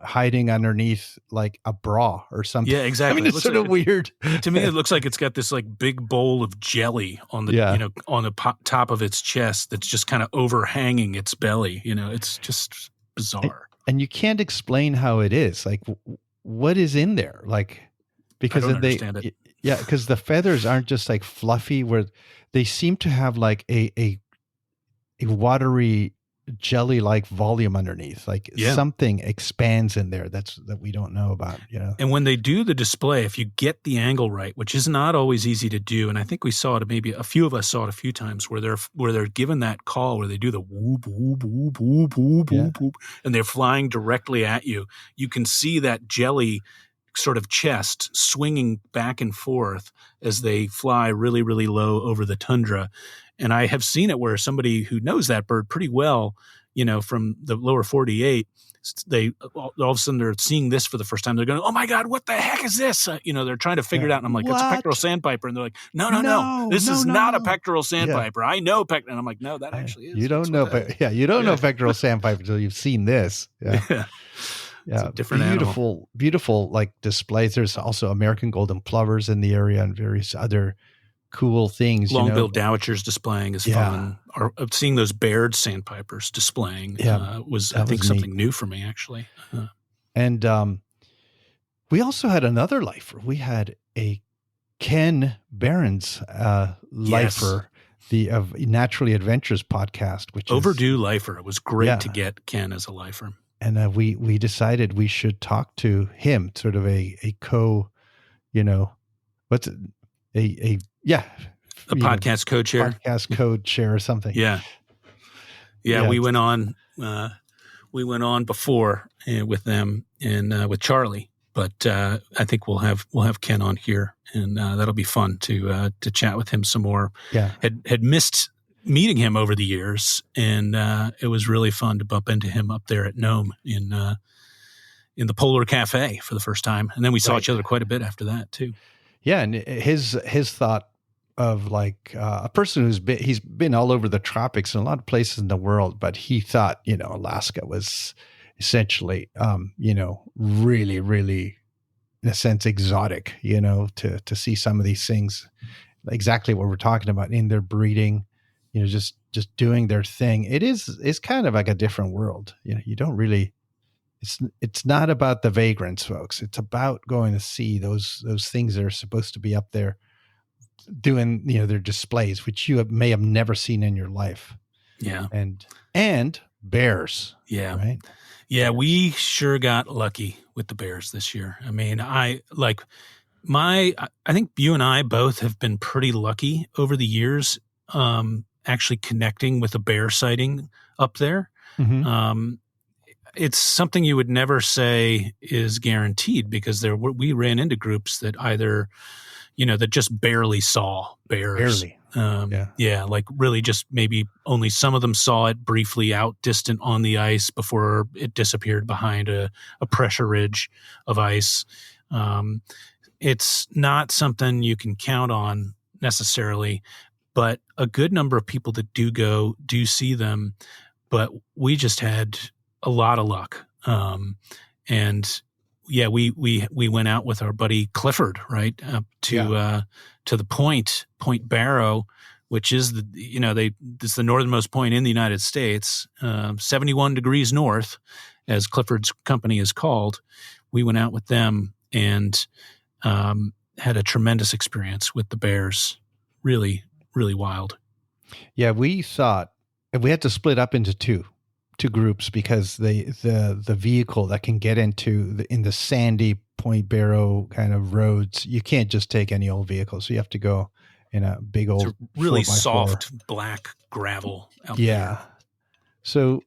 hiding underneath like a bra or something. Yeah, exactly. I mean, it's sort of weird. To me, it looks like it's got this big bowl of jelly on the on the top of its chest that's just kind of overhanging its belly. It's just bizarre. And you can't explain how it is. What is in there? Because I don't understand it. Yeah, because the feathers aren't just fluffy, where they seem to have a watery jelly-like volume underneath. Something expands in there that we don't know about. And when they do the display, if you get the angle right, which is not always easy to do, and I think we saw it, maybe a few of us saw it a few times, where they're given that call where they do the whoop whoop whoop whoop whoop whoop whoop, and they're flying directly at you. You can see that jelly sort of chest swinging back and forth as they fly really, really low over the tundra. And I have seen it where somebody who knows that bird pretty well, from the lower 48, they all of a sudden they're seeing this for the first time. They're going, "Oh my God, what the heck is this?" They're trying to figure it out. And I'm like, "It's a pectoral sandpiper." And they're like, No, this is not a pectoral sandpiper. I know pectoral. And I'm like, "No, that actually is." You don't know, you don't know pectoral sandpiper until you've seen this. Yeah. It's a different beautiful displays. There's also American golden plovers in the area and various other cool things. Long-billed dowitchers displaying is fun. seeing those Baird sandpipers displaying was, I think, something new for me, actually. And we also had another lifer. We had a Ken Barron's lifer, the of Naturally Adventures podcast, which overdue lifer. It was great to get Ken as a lifer. And we decided we should talk to him, sort of a co, what's it, a podcast co-chair, or something. Yeah. We went on before with them and with Charlie, but I think we'll have Ken on here, and that'll be fun to chat with him some more. Yeah, had missed meeting him over the years, and it was really fun to bump into him up there at Nome in the Polar Cafe for the first time, and then we saw each other quite a bit after that too. Yeah, and his thought of like a person he's been all over the tropics and a lot of places in the world, but he thought Alaska was essentially really, really, in a sense, exotic. To see some of these things, exactly what we're talking about in their breeding. Just doing their thing. It's kind of like a different world. You don't really, it's not about the vagrants, folks. It's about going to see those things that are supposed to be up there doing, their displays, which you may have never seen in your life. Yeah. And bears. Yeah. Right. Yeah. We sure got lucky with the bears this year. I mean, I think you and I both have been pretty lucky over the years. Actually connecting with a bear sighting up there. Mm-hmm. It's something you would never say is guaranteed, because we ran into groups that either, that just barely saw bears. Barely. Like really just maybe only some of them saw it briefly out distant on the ice before it disappeared behind a pressure ridge of ice. It's not something you can count on necessarily, but a good number of people that do go do see them. But we just had a lot of luck. And yeah, we went out with our buddy Clifford, right, up to the Point Barrow, which is it's the northernmost point in the United States, 71 degrees north, as Clifford's company is called. We went out with them and had a tremendous experience with the bears. Really, really wild. Yeah, we thought we had to split up into two groups because the vehicle that can get into in the sandy Point Barrow kind of roads, you can't just take any old vehicle. So you have to go in a big old, it's a really soft black gravel out there. So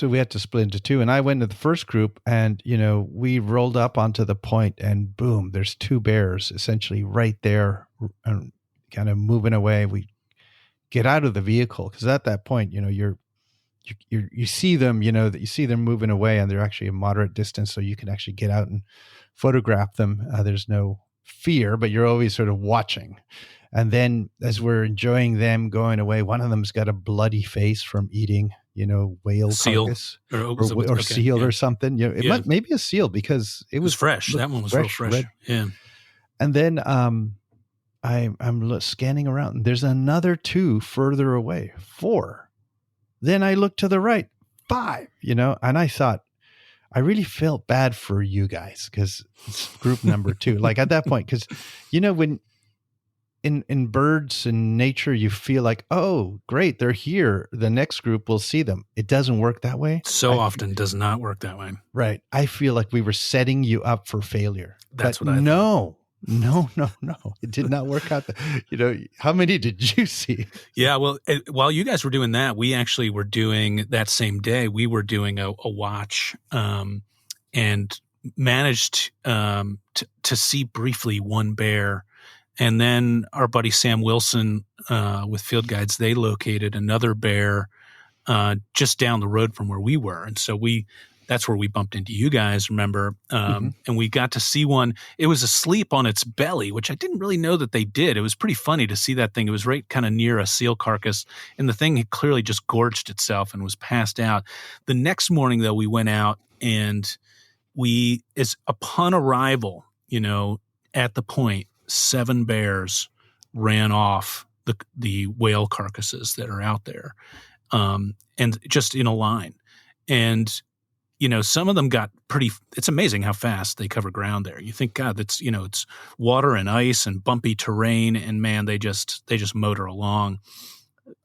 we had to split into two, and I went to the first group, and we rolled up onto the point, and boom, there's two bears essentially right there, and kind of moving away. We get out of the vehicle because at that point, you see them, that you see them moving away, and they're actually a moderate distance, so you can actually get out and photograph them. There's no fear, but you're always sort of watching. And then as we're enjoying them going away, one of them's got a bloody face from eating, whale carcass or seal or something. Might maybe a seal because it was fresh. That one was real fresh. Red. Yeah. And then I'm scanning around, and there's another two further away, 4. Then I looked to the right, 5, and I thought, I really felt bad for you guys because it's group number 2. Like at that point, because, when in birds and nature, you feel like, oh, great, they're here. The next group will see them. It doesn't work that way. Often does not work that way. Right. I feel like we were setting you up for failure. That's but what I thought. No. It did not work out. How many did you see? Yeah, well, while you guys were doing that, we actually were doing that same day. We were doing a watch and managed to see briefly one bear. And then our buddy Sam Wilson with Field Guides, they located another bear just down the road from where we were. And so that's where we bumped into you guys, remember? And we got to see one. It was asleep on its belly, which I didn't really know that they did. It was pretty funny to see that thing. It was right kind of near a seal carcass, and the thing had clearly just gorged itself and was passed out. The next morning, though, we went out, and upon arrival, at the point, 7 bears ran off the whale carcasses that are out there, and just in a line. And some of them got it's amazing how fast they cover ground there. You think, God, that's, it's water and ice and bumpy terrain, and man, they just motor along.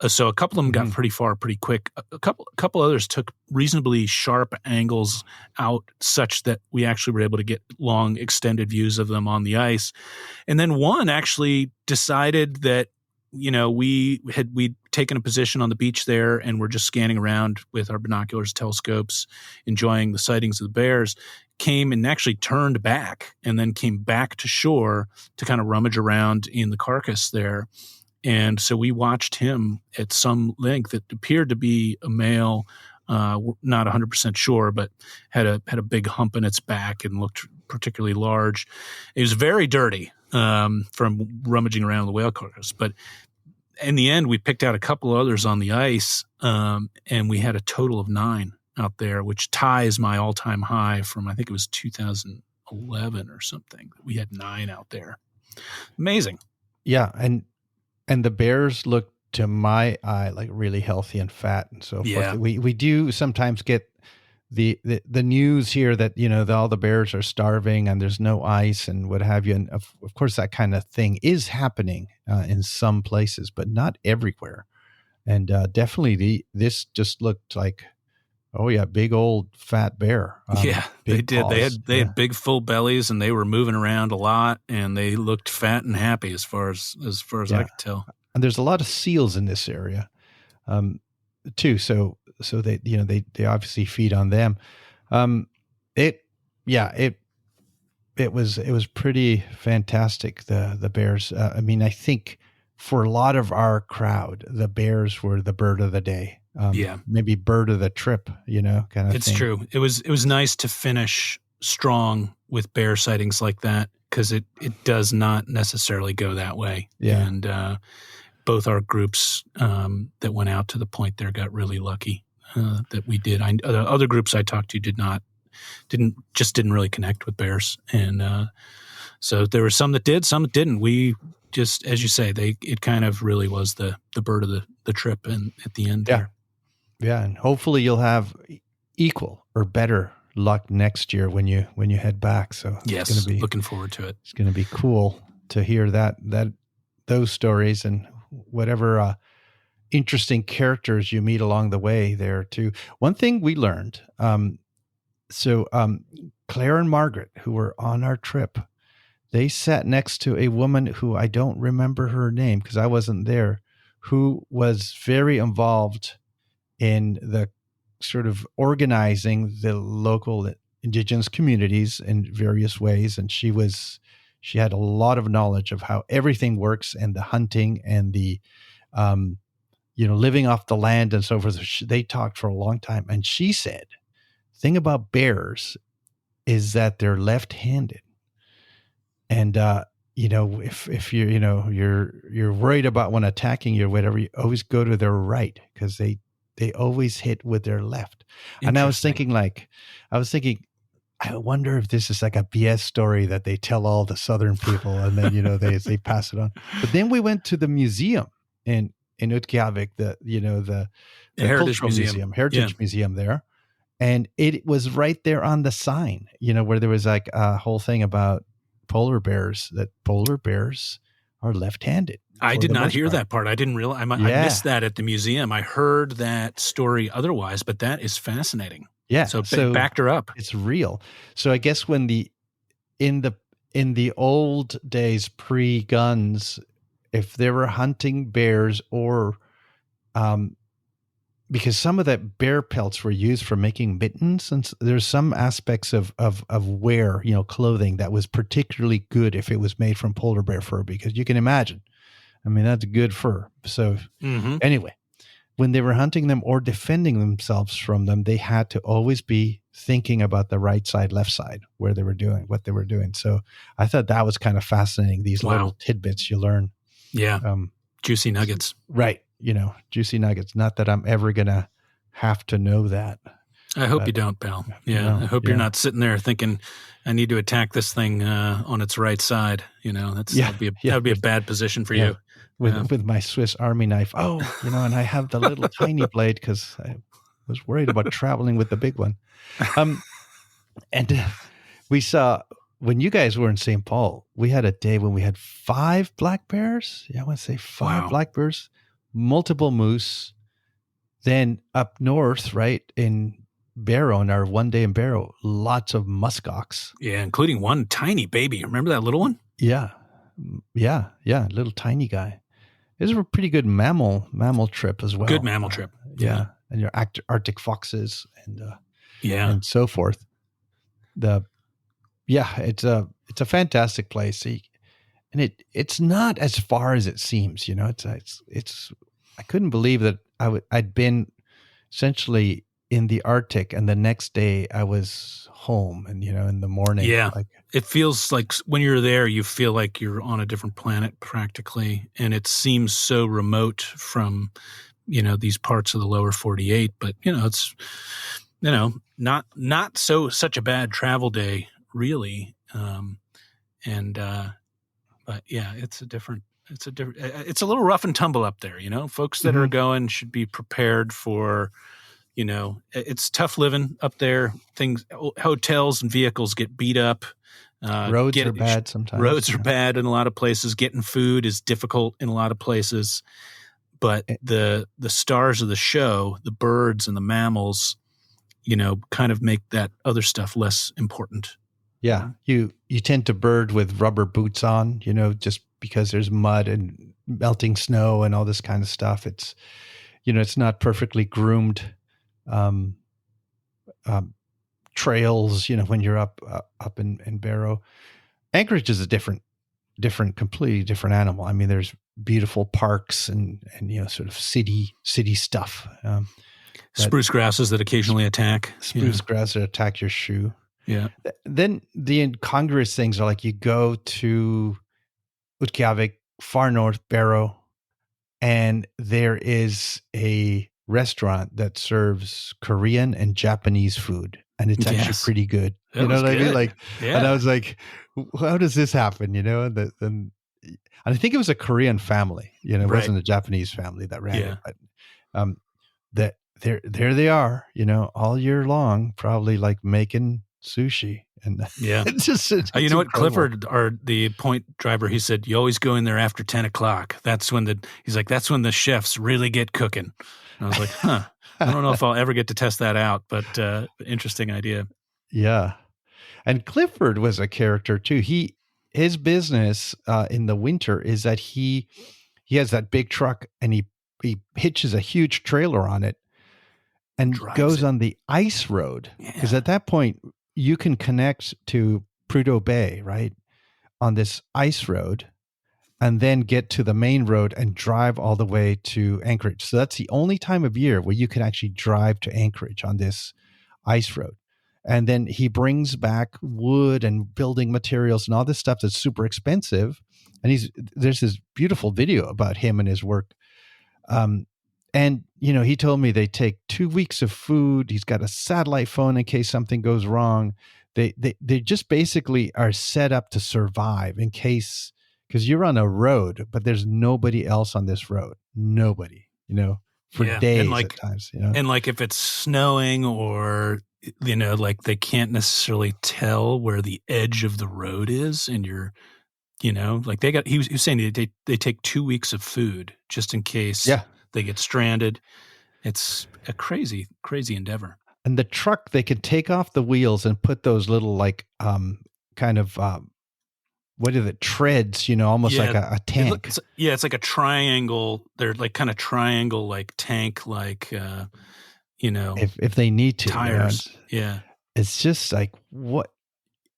So a couple of them got pretty far pretty quick. A couple others took reasonably sharp angles out such that we actually were able to get long extended views of them on the ice. And then one actually decided that, we'd taken a position on the beach there and we're just scanning around with our binoculars, telescopes, enjoying the sightings of the bears, came and actually turned back and then came back to shore to kind of rummage around in the carcass there. And so we watched him at some length. It appeared to be a male, not 100% sure, but had a big hump in its back and looked particularly large. It was very dirty from rummaging around the whale carcass. But in the end, we picked out a couple others on the ice, and we had a total of 9 out there, which ties my all-time high from, I think it was 2011 or something. We had 9 out there. Amazing. Yeah, and the bears look, to my eye, like really healthy and fat and so forth. Yeah. We do sometimes get the news here that, all the bears are starving and there's no ice and what have you. And of course, that kind of thing is happening in some places, but not everywhere. And definitely this just looked like, oh yeah, big old fat bear. Yeah, they did. Paws. They had big full bellies and they were moving around a lot and they looked fat and happy as far as I could tell. And there's a lot of seals in this area, too. So they, they obviously feed on them. It was pretty fantastic. The bears. I think for a lot of our crowd, the bears were the bird of the day. Maybe bird of the trip, kind of thing. It's true. It was nice to finish strong with bear sightings like that, because it does not necessarily go that way. Yeah. And both our groups that went out to the point there got really lucky that we did. Other groups I talked to didn't really connect with bears. And so there were some that did, some that didn't. We just, as you say, it kind of really was the bird of the trip and at the end there. Yeah, and hopefully you'll have equal or better luck next year when you head back. So yes, it's gonna be, looking forward to it. It's going to be cool to hear those stories and whatever interesting characters you meet along the way there too. One thing we learned, Claire and Margaret, who were on our trip, they sat next to a woman who I don't remember her name because I wasn't there, who was very involved in the sort of organizing the local indigenous communities in various ways. And she had a lot of knowledge of how everything works and the hunting and the, living off the land and so forth. They talked for a long time. And she said, the thing about bears is that they're left-handed. And, if you're worried about when attacking you or whatever, you always go to their right because they always hit with their left. And I was thinking, I wonder if this is like a BS story that they tell all the Southern people and then, they pass it on. But then we went to the museum in Utqiagvik, the Heritage Museum there. And it was right there on the sign, where there was like a whole thing about polar bears, that polar bears are left-handed. I did not hear that part. I didn't realize. I missed that at the museum. I heard that story otherwise, but that is fascinating. Yeah. So backed her up. It's real. So I guess when in the old days, pre-guns, if they were hunting bears or, because some of that bear pelts were used for making mittens, and there's some aspects of wear, clothing that was particularly good if it was made from polar bear fur, because you can imagine, that's good fur. So Anyway, when they were hunting them or defending themselves from them, they had to always be thinking about the right side, left side, what they were doing. So I thought that was kind of fascinating. These little tidbits you learn. Yeah. Juicy nuggets. Right. Juicy nuggets. Not that I'm ever going to have to know that. I hope you don't, pal. Yeah. I hope you're not sitting there thinking, I need to attack this thing on its right side. That'd be a bad position for you. with my Swiss Army knife. Oh, and I have the little tiny blade because I was worried about traveling with the big one. And we saw when you guys were in St. Paul, we had a day when we had 5 black bears. Yeah, I want to say 5 black bears, multiple moose. Then up north, right in Barrow, in our one day in Barrow, lots of muskox. Yeah, including one tiny baby. Remember that little one? Yeah, little tiny guy. It was a pretty good mammal trip as well. Good mammal trip. Yeah. And your Arctic foxes and and so forth. It's a fantastic place. And it's not as far as it seems. It's I couldn't believe that I'd been essentially in the Arctic, and the next day I was home, and in the morning. Yeah, it feels like when you're there, you feel like you're on a different planet practically, and it seems so remote from these parts of the lower 48. But it's not such a bad travel day really, but yeah, it's a little rough and tumble up there. Folks that are going should be prepared for. It's tough living up there. Hotels and vehicles get beat up. Roads are bad sometimes. Roads are bad in a lot of places. Getting food is difficult in a lot of places. But the stars of the show, the birds and the mammals, kind of make that other stuff less important. Yeah, you tend to bird with rubber boots on, just because there's mud and melting snow and all this kind of stuff. It's, it's not perfectly groomed trails, when you're up in Barrow. Anchorage is a completely different animal. I mean, there's beautiful parks and sort of city stuff. Spruce grasses that occasionally attack. Spruce grass that attack your shoe. Yeah. Then the incongruous things are like you go to Utqiagvik, far north, Barrow, and there is a restaurant that serves Korean and Japanese food, and it's actually pretty good. You know what I mean? And I was like, how does this happen? And I think it was a Korean family. It wasn't a Japanese family that ran it, but that there they are. All year long, probably like making sushi. And it's just what incredible. Clifford, the point driver, he said you always go in there after 10 o'clock. That's when the chefs really get cooking. And I was like, I don't know if I'll ever get to test that out, but interesting idea. Yeah. And Clifford was a character too. His business in the winter is that he has that big truck, and he hitches a huge trailer on it and goes on the ice road. Because at that point you can connect to Prudhoe Bay, right, on this ice road, and then get to the main road and drive all the way to Anchorage. So that's the only time of year where you can actually drive to Anchorage on this ice road. And then he brings back wood and building materials and all this stuff that's super expensive. And there's this beautiful video about him and his work. And, he told me they take 2 weeks of food. He's got a satellite phone in case something goes wrong. They just basically are set up to survive in case, because you're on a road, but there's nobody else on this road. Nobody, for days and at times. And like if it's snowing or, they can't necessarily tell where the edge of the road is, and you're, he was saying they take 2 weeks of food just in case they get stranded. It's a crazy, crazy endeavor. And the truck, they could take off the wheels and put those little kind of what are the treads? Almost like a tank. It's like a triangle. They're like kind of triangle, like tank, like if they need to tires. It's just like what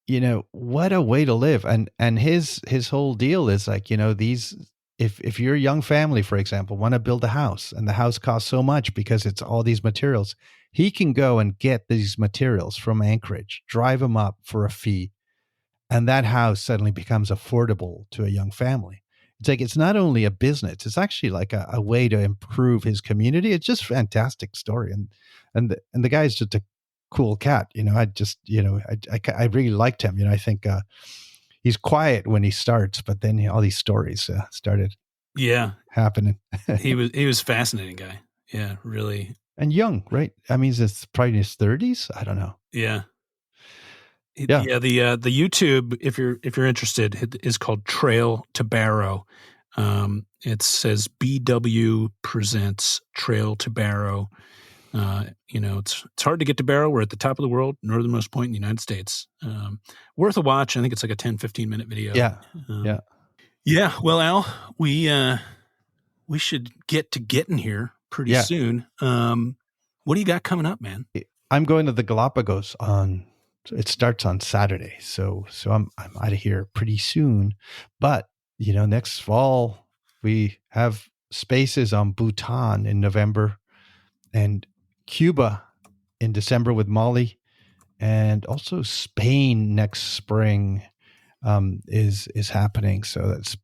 a way to live. And his whole deal is like these. If you're a young family, for example, want to build a house, and the house costs so much because it's all these materials, he can go and get these materials from Anchorage, drive them up for a fee, and that house suddenly becomes affordable to a young family. It's like, it's not only a business, it's actually like a way to improve his community. It's just a fantastic story. And the guy's just a cool cat. I really liked him. I think he's quiet when he starts, but then all these stories started. Yeah. happening. He was a fascinating guy. Yeah, really. And young, right? I mean, it's probably in his 30s. I don't know. Yeah. Yeah. Yeah, the YouTube, if you're interested, is called Trail to Barrow. It says BW presents Trail to Barrow. It's hard to get to Barrow. We're at the top of the world, northernmost point in the United States. Worth a watch. I think it's like a 10, 15-minute video. Yeah. Yeah. Well, Al, we should get to getting here pretty soon. What do you got coming up, man? I'm going to the Galapagos it starts on Saturday. So I'm out of here pretty soon. But, next fall we have spaces on Bhutan in November and Cuba in December with Molly, and also Spain next spring is happening. So that's,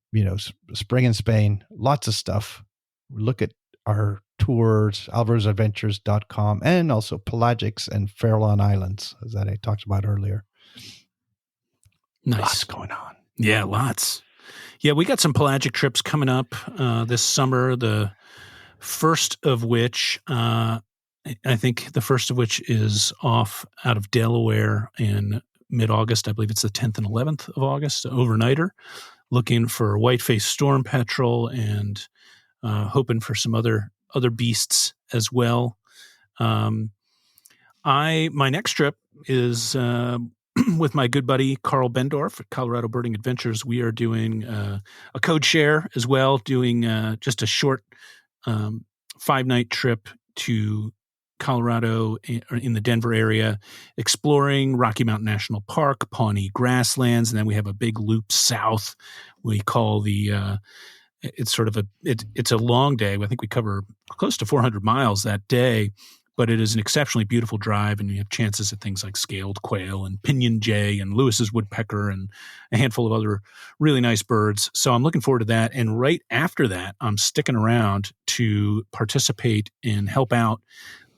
spring in Spain, lots of stuff. Look at our tours, alvarosadventures.com, and also Pelagics and Farallon Islands, as that I talked about earlier. Nice. Lots going on. Yeah, lots. Yeah, we got some pelagic trips coming up this summer, the first of which, I think the first of which is off out of Delaware in mid-August. I believe it's the 10th and 11th of August, overnighter, looking for whiteface storm petrel and hoping for some other beasts as well. My next trip is with my good buddy Carl Bendorf at Colorado Birding Adventures. We are doing a code share as well, doing just a short 5-night trip to Colorado in the Denver area, exploring Rocky Mountain National Park, Pawnee grasslands, and then we have a big loop south. We call it's sort of it's a long day. I think we cover close to 400 miles that day, but it is an exceptionally beautiful drive, and you have chances at things like scaled quail and pinyon jay and Lewis's woodpecker and a handful of other really nice birds. So I'm looking forward to that. And right after that, I'm sticking around to participate and help out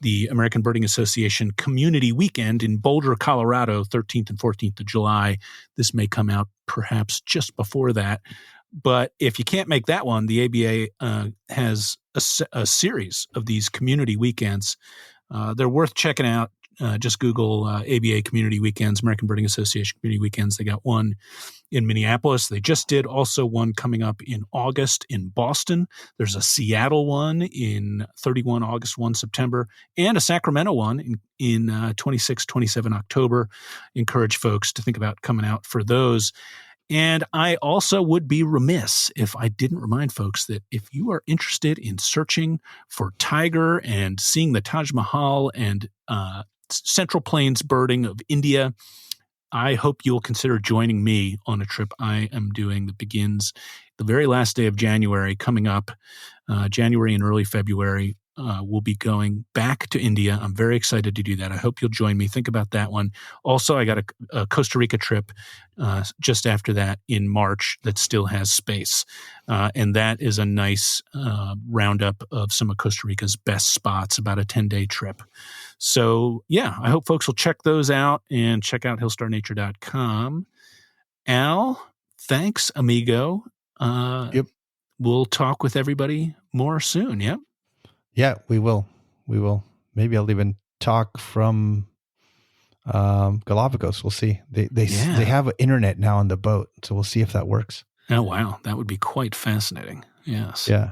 the American Birding Association Community Weekend in Boulder, Colorado, 13th and 14th of July. This may come out perhaps just before that. But if you can't make that one, the ABA has a series of these community weekends. They're worth checking out. Just Google ABA Community Weekends, American Birding Association Community Weekends. They got one in Minneapolis. They just did also one coming up in August in Boston. There's a Seattle one in 31 August, 1 September, and a Sacramento one in 26, 27 October. Encourage folks to think about coming out for those. And I also would be remiss if I didn't remind folks that if you are interested in searching for tiger and seeing the Taj Mahal and Central Plains birding of India, I hope you'll consider joining me on a trip I am doing that begins the very last day of January coming up, January and early February. We'll be going back to India. I'm very excited to do that. I hope you'll join me. Think about that one. Also, I got a Costa Rica trip just after that in March that still has space. And that is a nice roundup of some of Costa Rica's best spots, about a 10-day trip. So, yeah, I hope folks will check those out and check out hillstarnature.com. Al, thanks, amigo. Yep. We'll talk with everybody more soon. Yep. Yeah, we will. Maybe I'll even talk from Galapagos. We'll see. They have an internet now on the boat, so we'll see if that works. Oh, wow. That would be quite fascinating. Yes. Yeah.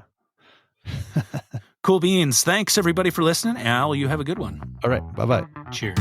Cool beans. Thanks, everybody, for listening. Al, you have a good one. All right. Bye-bye. Cheers.